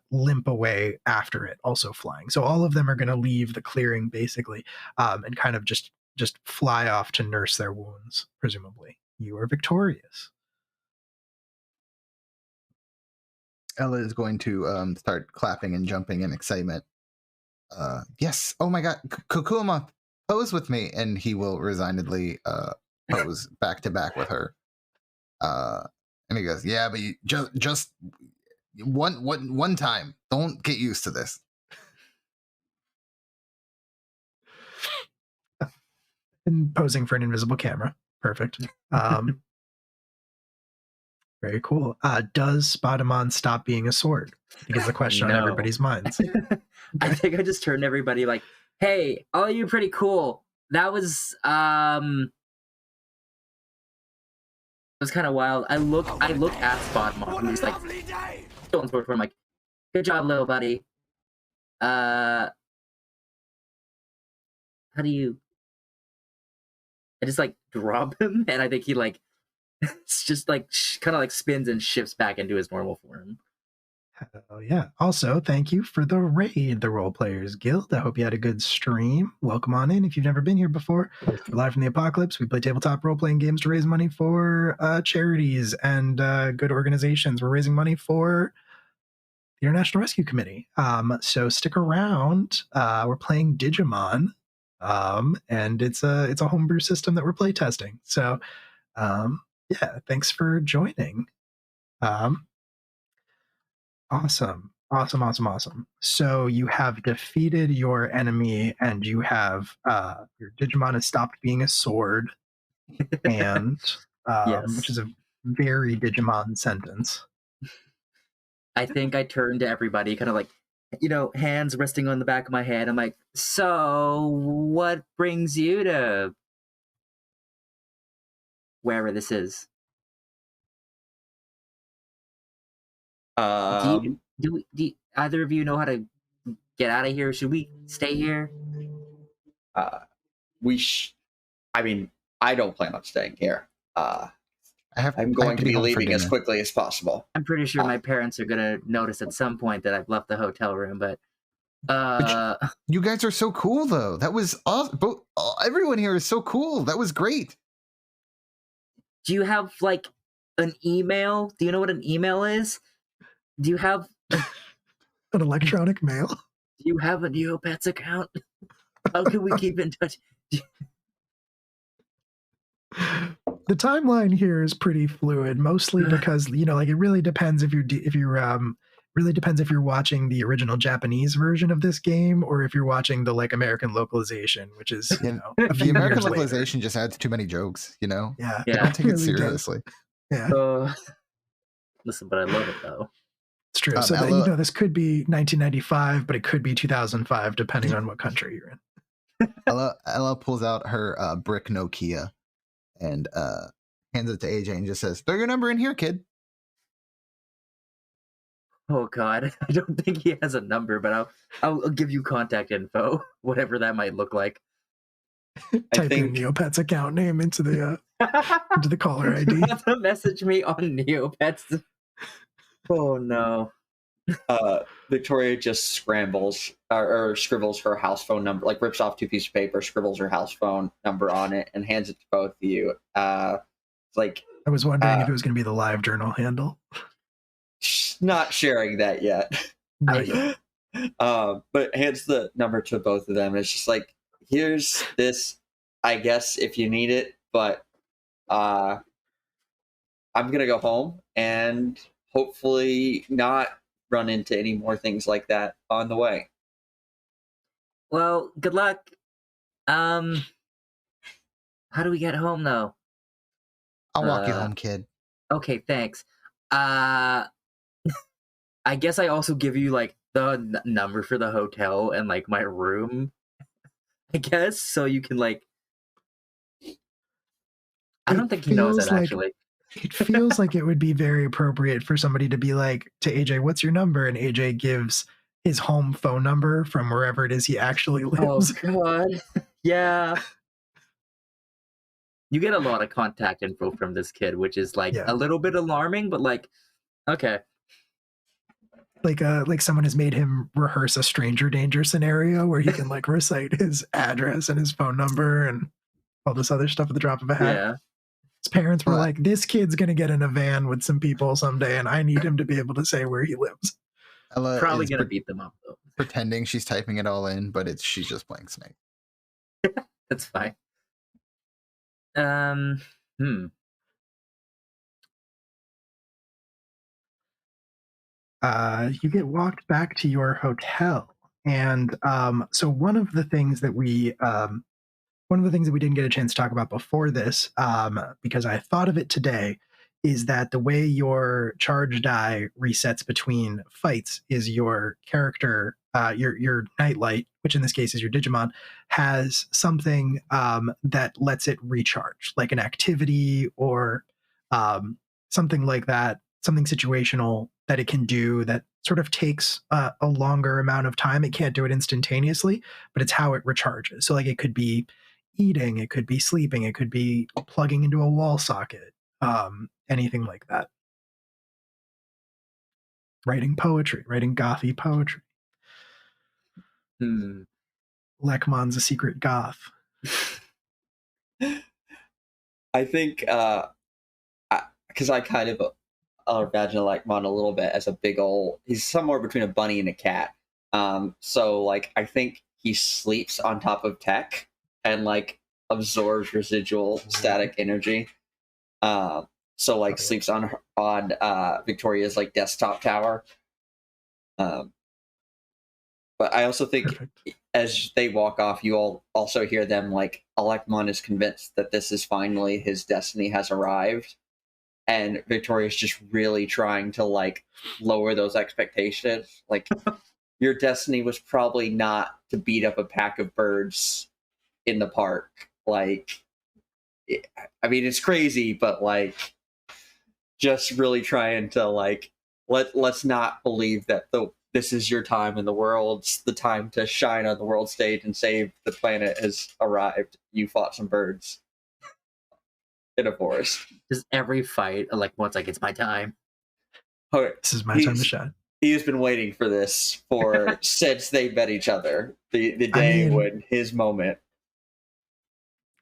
limp away after it, also flying. So all of them are going to leave the clearing basically, and kind of just fly off to nurse their wounds, presumably. You are victorious. Ella is going to start clapping and jumping in excitement. Yes. Oh my God. Kokuamon, pose with me. And he will resignedly pose back to back with her. And he goes, yeah, but you just one time. Don't get used to this. And posing for an invisible camera. Perfect. Very cool. Does Spadamon stop being a sword? I think it's a question on No. everybody's minds. I think I just turned everybody like, hey, all you pretty cool. That was it was kind of wild. I look at Spadamon and he's like, going for it. I'm like, good job, little buddy. How do you? I just like drop him, and I think he like, it's just like kind of like spins and shifts back into his normal form. Oh yeah. Also, thank you for the raid, the Role Players Guild. I hope you had a good stream. Welcome on in if you've never been here before. We're live from the apocalypse. We play tabletop role-playing games to raise money for charities and good organizations. We're raising money for the International Rescue Committee. So stick around. We're playing Digimon, and it's a homebrew system that we're playtesting. So yeah, thanks for joining. Awesome. So you have defeated your enemy, and you have your Digimon has stopped being a sword, and Yes. which is a very Digimon sentence. I think I turned to everybody, kind of like, hands resting on the back of my head. I'm like, so what brings you to wherever this is? Do either of you know how to get out of here? Should we stay here? I mean, I don't plan on staying here. I'm I going have to be home for leaving as dinner. quickly as possible. I'm pretty sure my parents are gonna notice at some point that I've left the hotel room, but You guys are so cool, though. That was awesome. Everyone here is so cool. That was great. do you have like an email? Do you know what an email is? Do you have An electronic mail. Do you have a Neopets account? How can we keep in touch? The timeline here is pretty fluid, mostly because like it really depends if you're watching the original Japanese version of this game or if you're watching the like American localization, which is a The few American years later. localization just adds too many jokes. Yeah, I don't take it really does. seriously. Yeah, Listen, but I love it though. it's true. So that, this could be 1995, but it could be 2005, depending on what country you're in. Ella pulls out her brick Nokia and hands it to AJ and just says, "Throw your number in here, kid." Oh God, I don't think he has a number, but I'll give you contact info, whatever that might look like. Type in Neopets account name into the caller ID. Message me on Neopets. Oh no. Victoria just scrambles or scribbles her house phone number, like rips off 2 pieces of paper, scribbles her house phone number on it, and hands it to both of you. It's like, I was wondering if it was going to be the live journal handle. Not sharing that yet. But hands the number to both of them. It's just like, here's this, I guess, if you need it, but I'm gonna go home and hopefully not run into any more things like that on the way. Well, good luck. How do we get home though? I'll walk you home, kid. Okay, thanks. I guess I also give you like the number for the hotel and like my room, I guess, so you can like. I don't think he knows that actually. It feels like it would be very appropriate for somebody to be like to AJ, "What's your number?" And AJ gives his home phone number from wherever it is he actually lives. Oh God, yeah. You get a lot of contact info from this kid, which is like a little bit alarming, but like, okay. Like someone has made him rehearse a stranger danger scenario where he can like recite his address and his phone number and all this other stuff at the drop of a hat. Yeah. His parents were like, "This kid's gonna get in a van with some people someday, and I need him to be able to say where he lives." Ella probably gonna beat them up though. Pretending she's typing it all in, but she's just playing Snake. That's fine. You get walked back to your hotel, and so one of the things that we one of the things that we didn't get a chance to talk about before this, because I thought of it today, is that the way your charge die resets between fights is your character, your Nightlight, which in this case is your Digimon, has something that lets it recharge, like an activity or something like that, something situational that it can do that sort of takes a longer amount of time. It can't do it instantaneously, but it's how it recharges. So like it could be eating, it could be sleeping, it could be plugging into a wall socket, anything like that. Writing poetry, writing gothy poetry. Lekmon's a secret goth. I think because I kind of imagine Lekmon a little bit as a big old. He's somewhere between a bunny and a cat. So like I think he sleeps on top of tech and like absorbs residual static energy. So like sleeps on Victoria's like desktop tower. But I also think Perfect. as they walk off, you all also hear them like Alekmon is convinced that this is finally his destiny has arrived, and Victoria's just really trying to like lower those expectations. Like your destiny was probably not to beat up a pack of birds in the park. Like, I mean, it's crazy, but like, just really trying to like let's not believe that this is your time in the world's the time to shine on the world stage and save the planet has arrived. You fought some birds in a forest. Just every fight, like once like it's my time. Okay. This is my time to shine. He has been waiting for this for since they met each other. The day when his moment.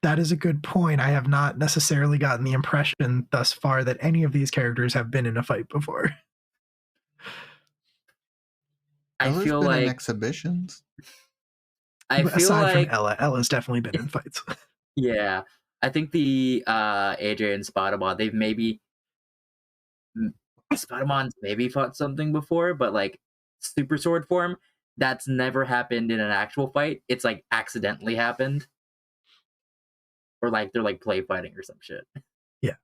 That is a good point. I have not necessarily gotten the impression thus far that any of these characters have been in a fight before. I Ella's feel been in like exhibitions. Aside from Ella, Ella's definitely been in fights. Yeah, I think the AJ and Spider-Man, they've maybe Spider-Man's maybe fought something before, but like super sword form, that's never happened in an actual fight. It's like accidentally happened. Or like they're like play fighting or some shit. Yeah.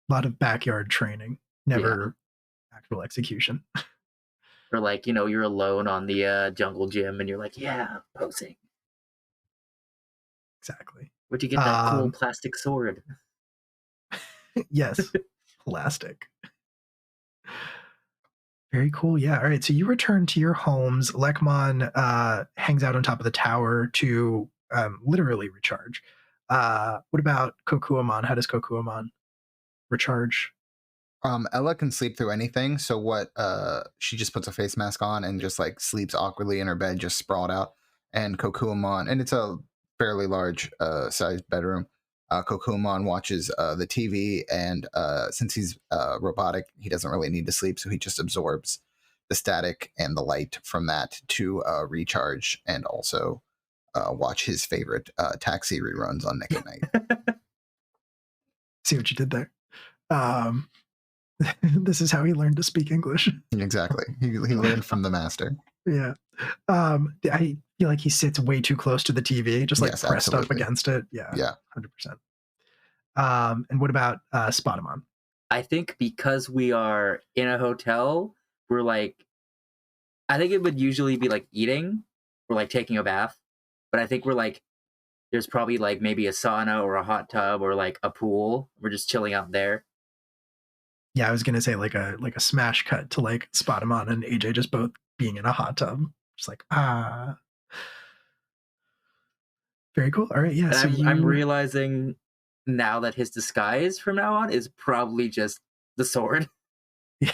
A lot of backyard training, never actual execution. Or like, you know, you're alone on the jungle gym and you're like, yeah, posing. Exactly. Where'd you get that cool plastic sword? Yes. Plastic. Very cool. Yeah. All right. So you return to your homes. Lekmon hangs out on top of the tower to literally recharge. What about Kokuamon? How does Kokuamon recharge? Ella can sleep through anything. So what? She just puts a face mask on and just like sleeps awkwardly in her bed, just sprawled out. And Kokuamon, and it's a fairly large sized bedroom. Kokuamon watches the TV, and since he's robotic, he doesn't really need to sleep, so he just absorbs the static and the light from that to recharge, and also watch his favorite Taxi reruns on Nick at Night. See what you did there. This is how he learned to speak English. Exactly. He learned from the master. Yeah. I feel like he sits way too close to the TV, just like Yes, pressed absolutely. up against it. Yeah. Yeah. 100%. And what about Spider-Man? I think because we are in a hotel, we're like, I think it would usually be like eating or like taking a bath. But I think we're like, there's probably like maybe a sauna or a hot tub or like a pool. We're just chilling out there. Yeah, I was gonna say like a smash cut to like Spider-Man and AJ just both being in a hot tub. Just like very cool. All right, yeah. And So I'm realizing now that his disguise from now on is probably just the sword. Yeah.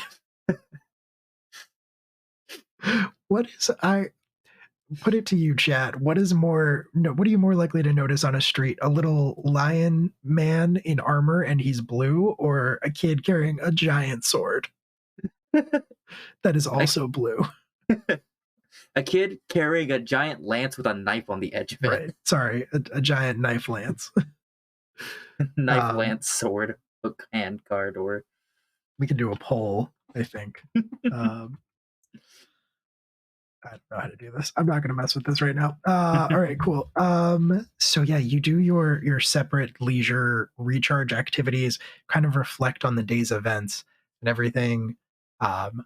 What is I put it to you, chat? What are you more likely to notice on a street? A little lion man in armor and he's blue, or a kid carrying a giant sword that is also blue? A kid carrying a giant lance with a knife on the edge of it. Right. Sorry, a giant knife lance. Knife, lance, sword, hook, hand card, or we can do a poll, I think. I don't know how to do this. I'm not going to mess with this right now. All right, cool. So yeah, you do your separate leisure recharge activities, kind of reflect on the day's events and everything. Um,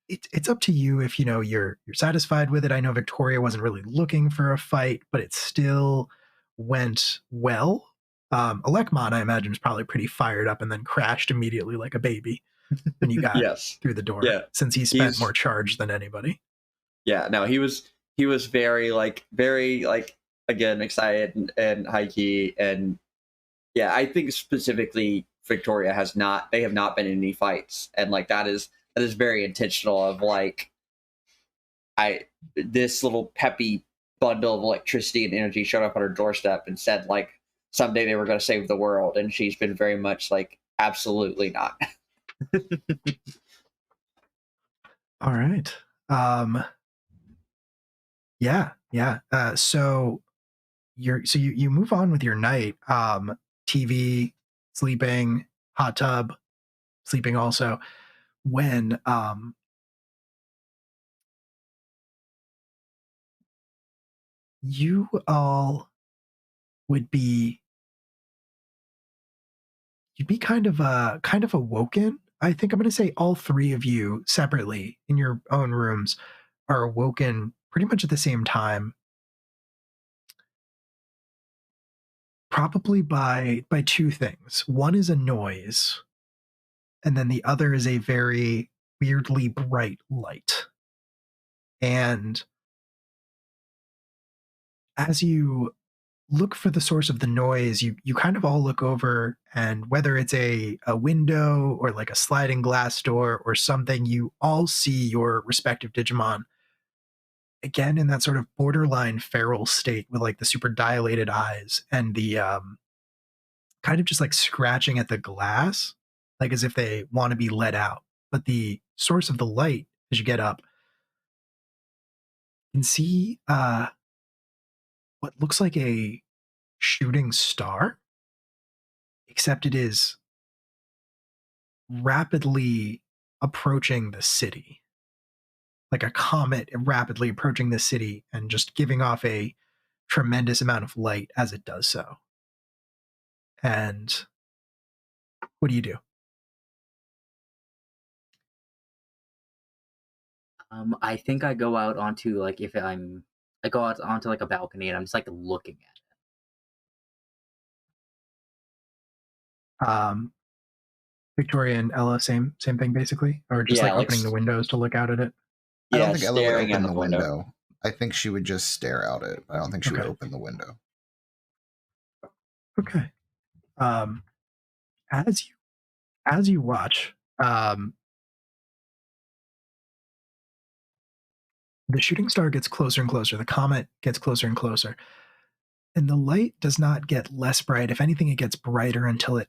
it's up to you if you're satisfied with it. I know Victoria wasn't really looking for a fight, but it still went well. Alekmon, I imagine, is probably pretty fired up and then crashed immediately like a baby when you got Yes. through the door. Yeah. Since he spent He's- more charge than anybody. Yeah, no, he was very again excited and high key, and yeah, I think specifically Victoria they have not been in any fights, and like that is very intentional of like this little peppy bundle of electricity and energy showed up on her doorstep and said like someday they were going to save the world, and she's been very much like absolutely not. All right. Yeah. So you move on with your night. TV, sleeping, hot tub, sleeping also. When you all would be you'd be kind of awoken. I think I'm going to say all three of you separately in your own rooms are awoken pretty much at the same time, probably by two things. One is a noise, and then the other is a very weirdly bright light. And as you look for the source of the noise, you kind of all look over, and whether it's a window or like a sliding glass door or something, you all see your respective Digimon again in that sort of borderline feral state with like the super dilated eyes and the kind of just like scratching at the glass, like as if they want to be let out. But the source of the light, as you get up, you can see what looks like a shooting star, except it is rapidly approaching the city, like a comet rapidly approaching the city and just giving off a tremendous amount of light as it does so. And what do you do? I think I go out onto like I go out onto like a balcony and I'm just like looking at Um, Victoria and Ella, same thing basically, or just Yeah, like opening the windows to look out at it. I Yeah, don't think Ella would staring open out the the window. I think she would just stare out it. I don't think she would Okay. open the window. Okay. As you watch, the shooting star gets closer and closer. The comet gets closer and closer. And the light does not get less bright. If anything, it gets brighter until it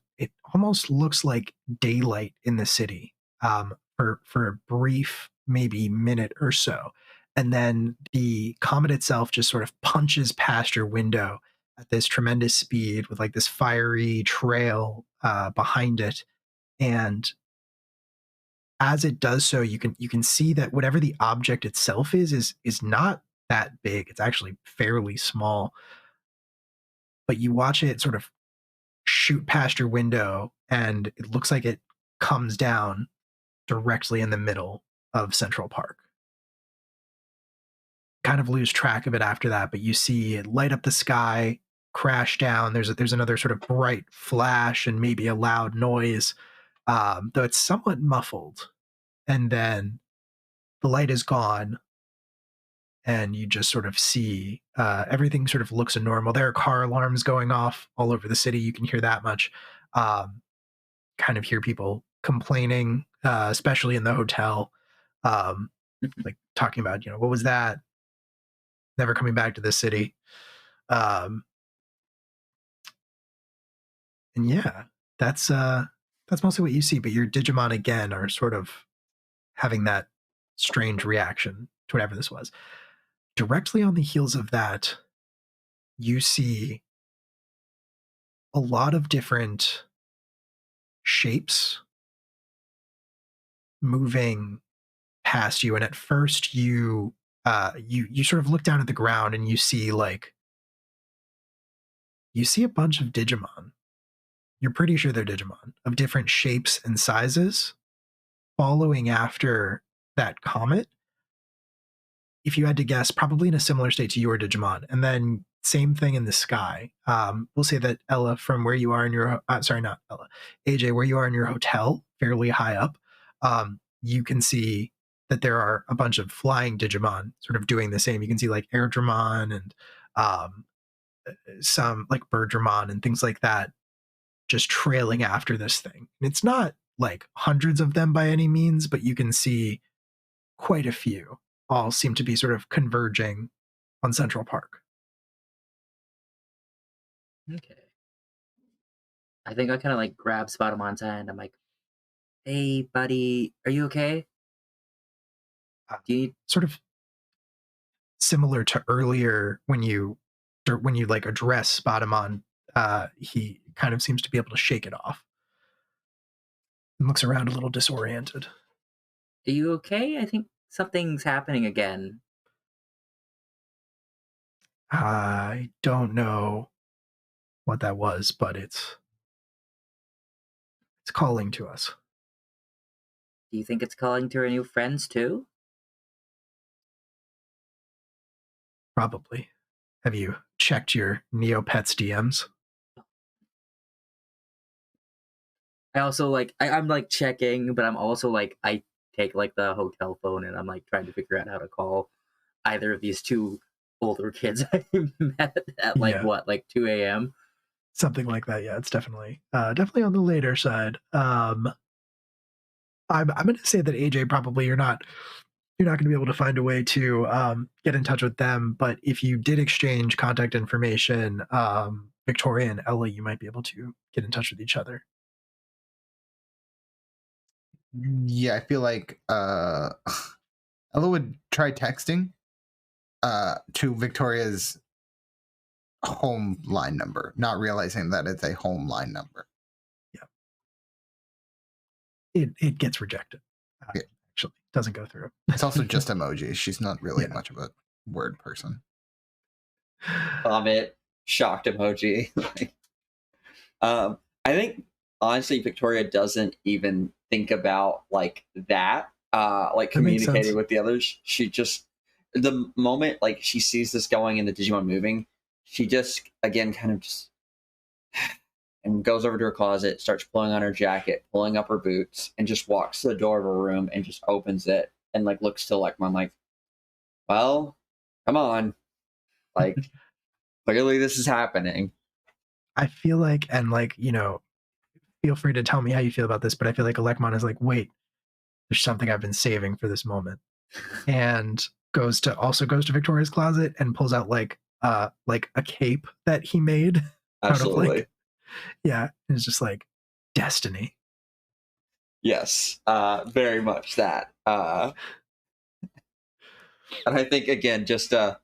almost looks like daylight in the city for a brief, maybe minute or so. And then the comet itself just sort of punches past your window at this tremendous speed with like this fiery trail behind it. And as it does so, you can see that whatever the object itself is not that big. It's actually fairly small. But you watch it sort of shoot past your window, and it looks like it comes down directly in the middle of Central Park. Kind of lose track of it after that, but you see it light up the sky, crash down. There's another sort of bright flash and maybe a loud noise, though it's somewhat muffled. And then the light is gone, and you just sort of see everything sort of looks normal. There are car alarms going off all over the city. You can hear that much. Kind of hear people complaining, especially in the hotel, like talking about, what was that? Never coming back to this city. Um, and yeah, that's mostly what you see. But your Digimon again are sort of having that strange reaction to whatever this was. Directly on the heels of that, you see a lot of different shapes moving past you, and at first you sort of look down at the ground and you see a bunch of Digimon. You're pretty sure they're Digimon of different shapes and sizes following after that comet. If you had to guess, probably in a similar state to your Digimon. And then same thing in the sky. We'll say that Ella, from where you are in your, sorry, not Ella, AJ, where you are in your hotel, fairly high up, you can see that there are a bunch of flying Digimon sort of doing the same. You can see like Airdramon and some like Birdramon and things like that just trailing after this thing. And it's not like hundreds of them by any means, but you can see quite a few all seem to be sort of converging on Central Park. Okay. I think I kind of like grab Spider-Man's hand. I'm like, "Hey, buddy, are you okay? Do you need Sort of similar to earlier when you like address Spider-Man, he kind of seems to be able to shake it off and looks around a little disoriented. Are you okay? I think something's happening again." I don't know what that was, but it's calling to us. Do you think it's calling to our new friends too? Probably. Have you checked your Neopets DMs? I also like I'm like checking, but I'm also like I take like the hotel phone and I'm like trying to figure out how to call either of these two older kids I met at like Yeah. what, like 2 a.m. Something like that. Yeah, it's definitely on the later side. I'm going to say that AJ, probably you're not going to be able to find a way to get in touch with them, but if you did exchange contact information, Victoria and Ella, you might be able to get in touch with each other. Yeah, I feel like Ella would try texting to Victoria's home line number, not realizing that it's a home line number. It gets rejected. Yeah. Actually, doesn't go through. It's also just emojis. She's not really Yeah. much of a word person. Vomit, shocked emoji. I think honestly, Victoria doesn't even think about like that. Like That makes communicating sense. with the others. She just the moment like she sees this going and the Digimon moving, she just again kind of just and goes over to her closet, starts pulling on her jacket, pulling up her boots, and just walks to the door of her room and just opens it and like looks to like mom like, well, come on. Like clearly this is happening. I feel like, and like, feel free to tell me how you feel about this, but I feel like Alekmon is like, wait, there's something I've been saving for this moment. And goes to Victoria's closet and pulls out like a cape that he made Absolutely. out of like, yeah, it's just like destiny. Yes, very much that. And I think again, just and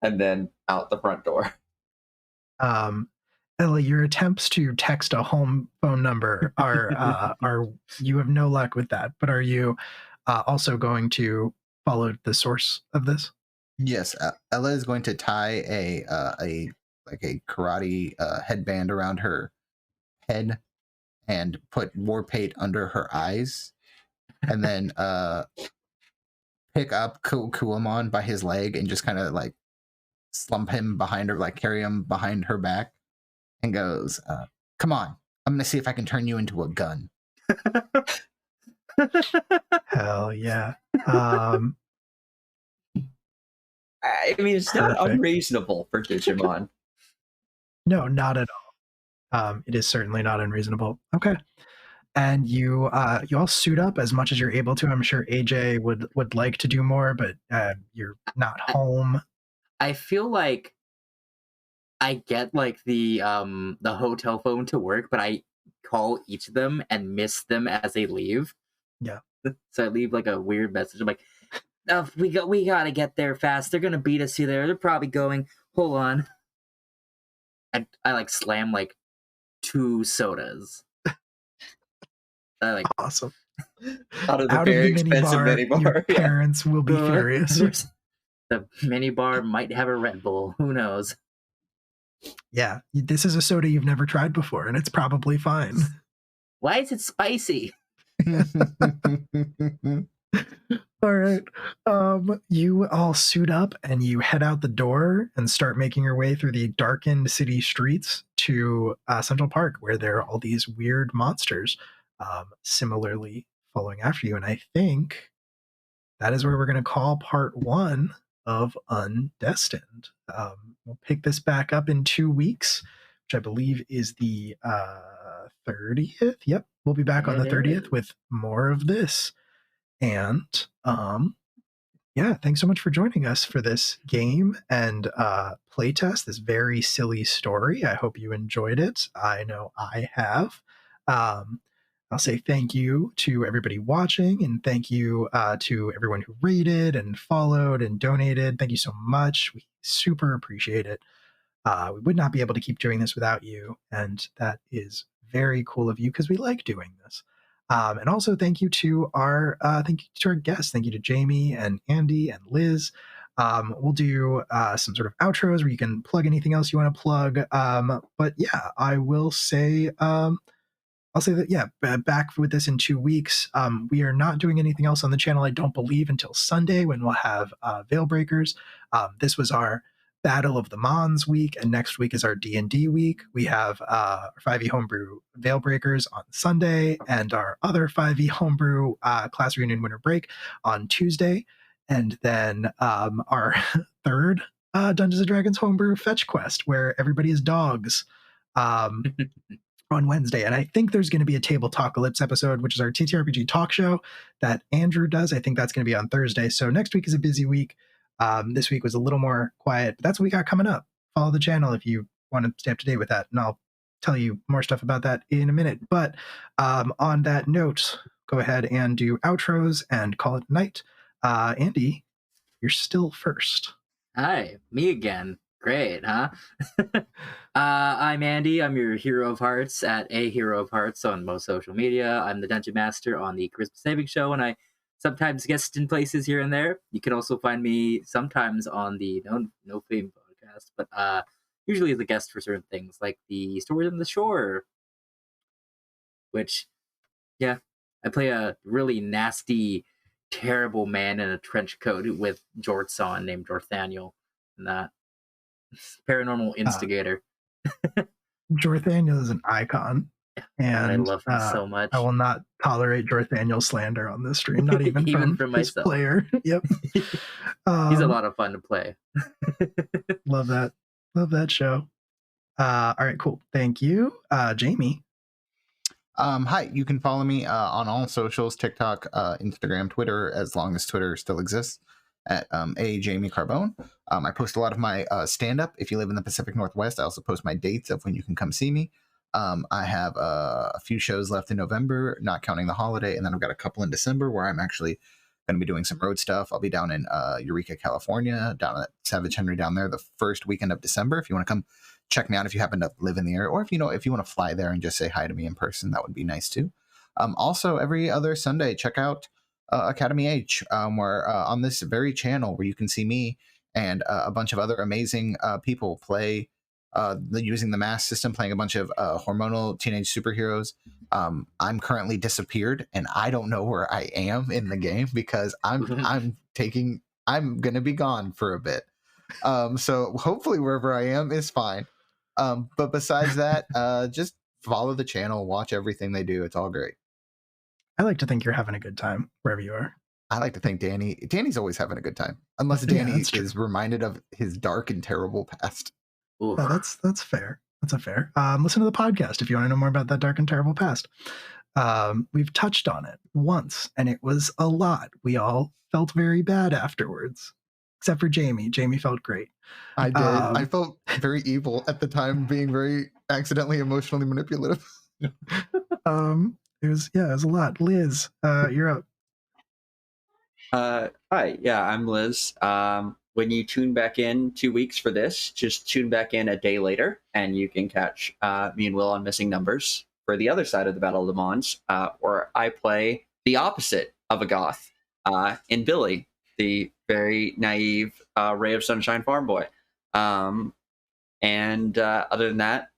then out the front door. Ella, your attempts to text a home phone number are you have no luck with that, but are you also going to follow the source of this? Yes, Ella is going to tie a karate headband around her head and put war paint under her eyes, and then pick up Kuamon by his leg and just kind of like slump him behind her, like carry him behind her back, and goes, "Come on, I'm gonna see if I can turn you into a gun." Hell yeah. I mean, it's not Perfect. unreasonable for Digimon. No, not at all. It is certainly not unreasonable. Okay. And you all suit up as much as you're able to. I'm sure AJ would like to do more, but you're not home. I feel like I get like the hotel phone to work, but I call each of them and miss them as they leave. Yeah. So I leave like a weird message. I'm like, oh, we gotta get there fast. They're gonna beat us to there. They're probably going. Hold on. And I like slam like 2 sodas. I like Awesome. Out of the Out of very the mini expensive bar, mini bar. your Yeah. parents will be furious. The mini bar might have a Red Bull. Who knows? Yeah, this is a soda you've never tried before, and it's probably fine. Why is it spicy? All right. You all suit up and you head out the door and start making your way through the darkened city streets to Central Park, where there are all these weird monsters similarly following after you. And I think that is where we're going to call part 1 of Undestined. We'll pick this back up in 2 weeks, which I believe is the 30th. Yep, we'll be back on the 30th with more of this. And yeah, thanks so much for joining us for this game and playtest, this very silly story. I hope you enjoyed it. I know I have. I'll say thank you to everybody watching, and thank you to everyone who rated and followed and donated. Thank you so much. We super appreciate it. We would not be able to keep doing this without you, and that is very cool of you because we like doing this. And also thank you to our guests. Thank you to Jamie and Andy and Liz. We'll do some sort of outros where you can plug anything else you want to plug. But yeah, I will say I'll say that, yeah, back with this in 2 weeks. We are not doing anything else on the channel, I don't believe, until Sunday when we'll have Veil Breakers. This was our Battle of the Mons week, and next week is our D&D week. We have our 5e Homebrew Veil Breakers on Sunday, and our other 5e Homebrew Class Reunion Winter Break on Tuesday. And then our third Dungeons & Dragons Homebrew Fetch Quest, where everybody is dogs. On Wednesday. And I think there's going to be a Table Talkalypse episode, which is our TTRPG talk show that Andrew does. I think that's going to be on Thursday. So next week is a busy week. This week was a little more quiet, but that's what we got coming up. Follow the channel if you want to stay up to date with that. And I'll tell you more stuff about that in a minute. But on that note, go ahead and do outros and call it night. Andy, you're still first. Hi, me again. Great, huh? I'm Andy. I'm your Hero of Hearts at A Hero of Hearts on most social media. I'm the Dungeon Master on the Christmas Saving Show, and I sometimes guest in places here and there. You can also find me sometimes on the No Fame podcast, but usually as a guest for certain things, like the Stories on the Shore, which, yeah, I play a really nasty, terrible man in a trench coat with jorts on named Jorthaniel, and that. Paranormal instigator. Jorthaniel is an icon, and I love him so much. I will not tolerate Jorthaniel slander on this stream, not even, Even from from this myself. player. Yep. He's a lot of fun to play. Love that show. All right, cool. Thank you. Jamie. Hi, you can follow me on all socials, TikTok, Instagram, Twitter, as long as Twitter still exists, at A Jamie Carbone. I post a lot of my stand-up. If you live in the Pacific Northwest, I also post my dates of when you can come see me. I have a few shows left in November, not counting the holiday, and then I've got a couple in December where I'm actually going to be doing some road stuff. I'll be down in Eureka, California, down at Savage Henry down there the first weekend of December. If you want to come check me out, if you happen to live in the area, or if you want to fly there and just say hi to me in person, that would be nice too. Also, every other Sunday, check out Academy H, where on this very channel where you can see me and a bunch of other amazing people play using the mask system, playing a bunch of hormonal teenage superheroes. I'm currently disappeared, and I don't know where I am in the game because I'm gonna be gone for a bit. So hopefully wherever I am is fine. But besides that, just follow the channel, watch everything they do. It's all great. I like to think you're having a good time wherever you are. I like to think Danny's always having a good time, unless Yeah, Danny that's is reminded of his dark and terrible past. Oof. Oh, that's fair. That's a fair. Listen to the podcast if you want to know more about that dark and terrible past. We've touched on it once, and it was a lot. We all felt very bad afterwards, except for Jamie. Jamie felt great. I did. I felt very evil at the time, being very accidentally emotionally manipulative. It was a lot. Liz, you're up. Hi, yeah, I'm Liz. When you tune back in 2 weeks for this, just tune back in a day later, and you can catch me and Will on Missing Numbers for the other side of the Battle of the Mons, where I play the opposite of a goth in Billy, the very naive Ray of Sunshine farm boy. And other than that,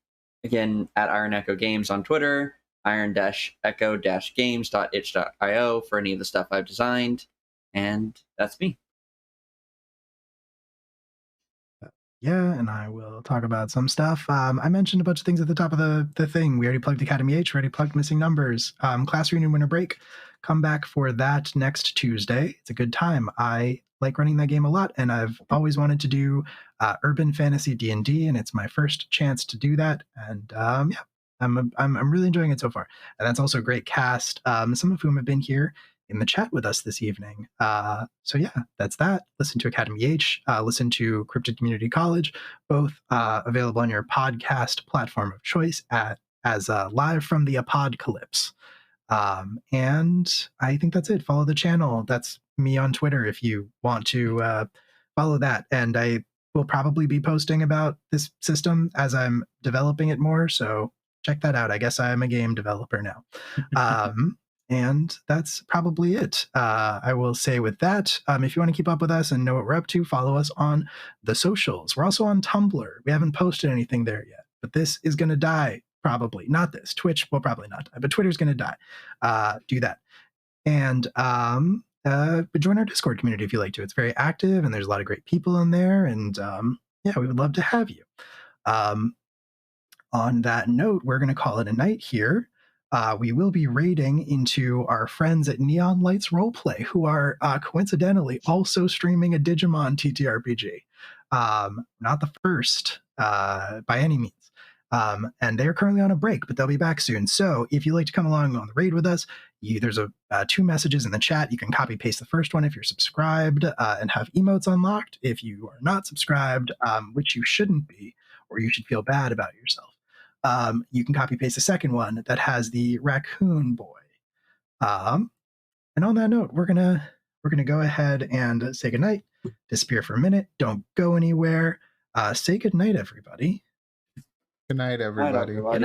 again, at Iron Echo Games on Twitter, iron-echo-games.itch.io for any of the stuff I've designed. And that's me. Yeah, and I will talk about some stuff. I mentioned a bunch of things at the top of the thing. We already plugged Academy H, we already plugged Missing Numbers. Class Reunion Winter Break, come back for that next Tuesday. It's a good time. I like running that game a lot, and I've always wanted to do urban fantasy D&D, and it's my first chance to do that. And yeah, I'm really enjoying it so far. And that's also a great cast, some of whom have been here in the chat with us this evening. So yeah, that's that. Listen to Academy H, listen to Cryptid Community College, both available on your podcast platform of choice as live from the apocalypse. And I think that's it. Follow the channel. That's me on Twitter if you want to follow that. And I will probably be posting about this system as I'm developing it more. So check that out. I guess I'm a game developer now. And that's probably it. I will say with that, if you want to keep up with us and know what we're up to, follow us on the socials. We're also on Tumblr. We haven't posted anything there yet, but this is going to die, probably. Not this. Twitch will probably not die, but Twitter's going to die. Do that. And join our Discord community if you like to. It's very active, and there's a lot of great people in there. And yeah, we would love to have you. On that note, we're going to call it a night here. We will be raiding into our friends at Neon Lights Roleplay, who are coincidentally also streaming a Digimon TTRPG. Not the first by any means. And they're currently on a break, but they'll be back soon. So if you'd like to come along on the raid with us, there's two messages in the chat. You can copy paste the first one if you're subscribed and have emotes unlocked. If you are not subscribed, which you shouldn't be, or you should feel bad about yourself, you can copy paste the second one that has the raccoon boy. And on that note, we're gonna go ahead and say goodnight. Disappear for a minute. Don't go anywhere. Say goodnight, everybody. Good night, everybody. Good night.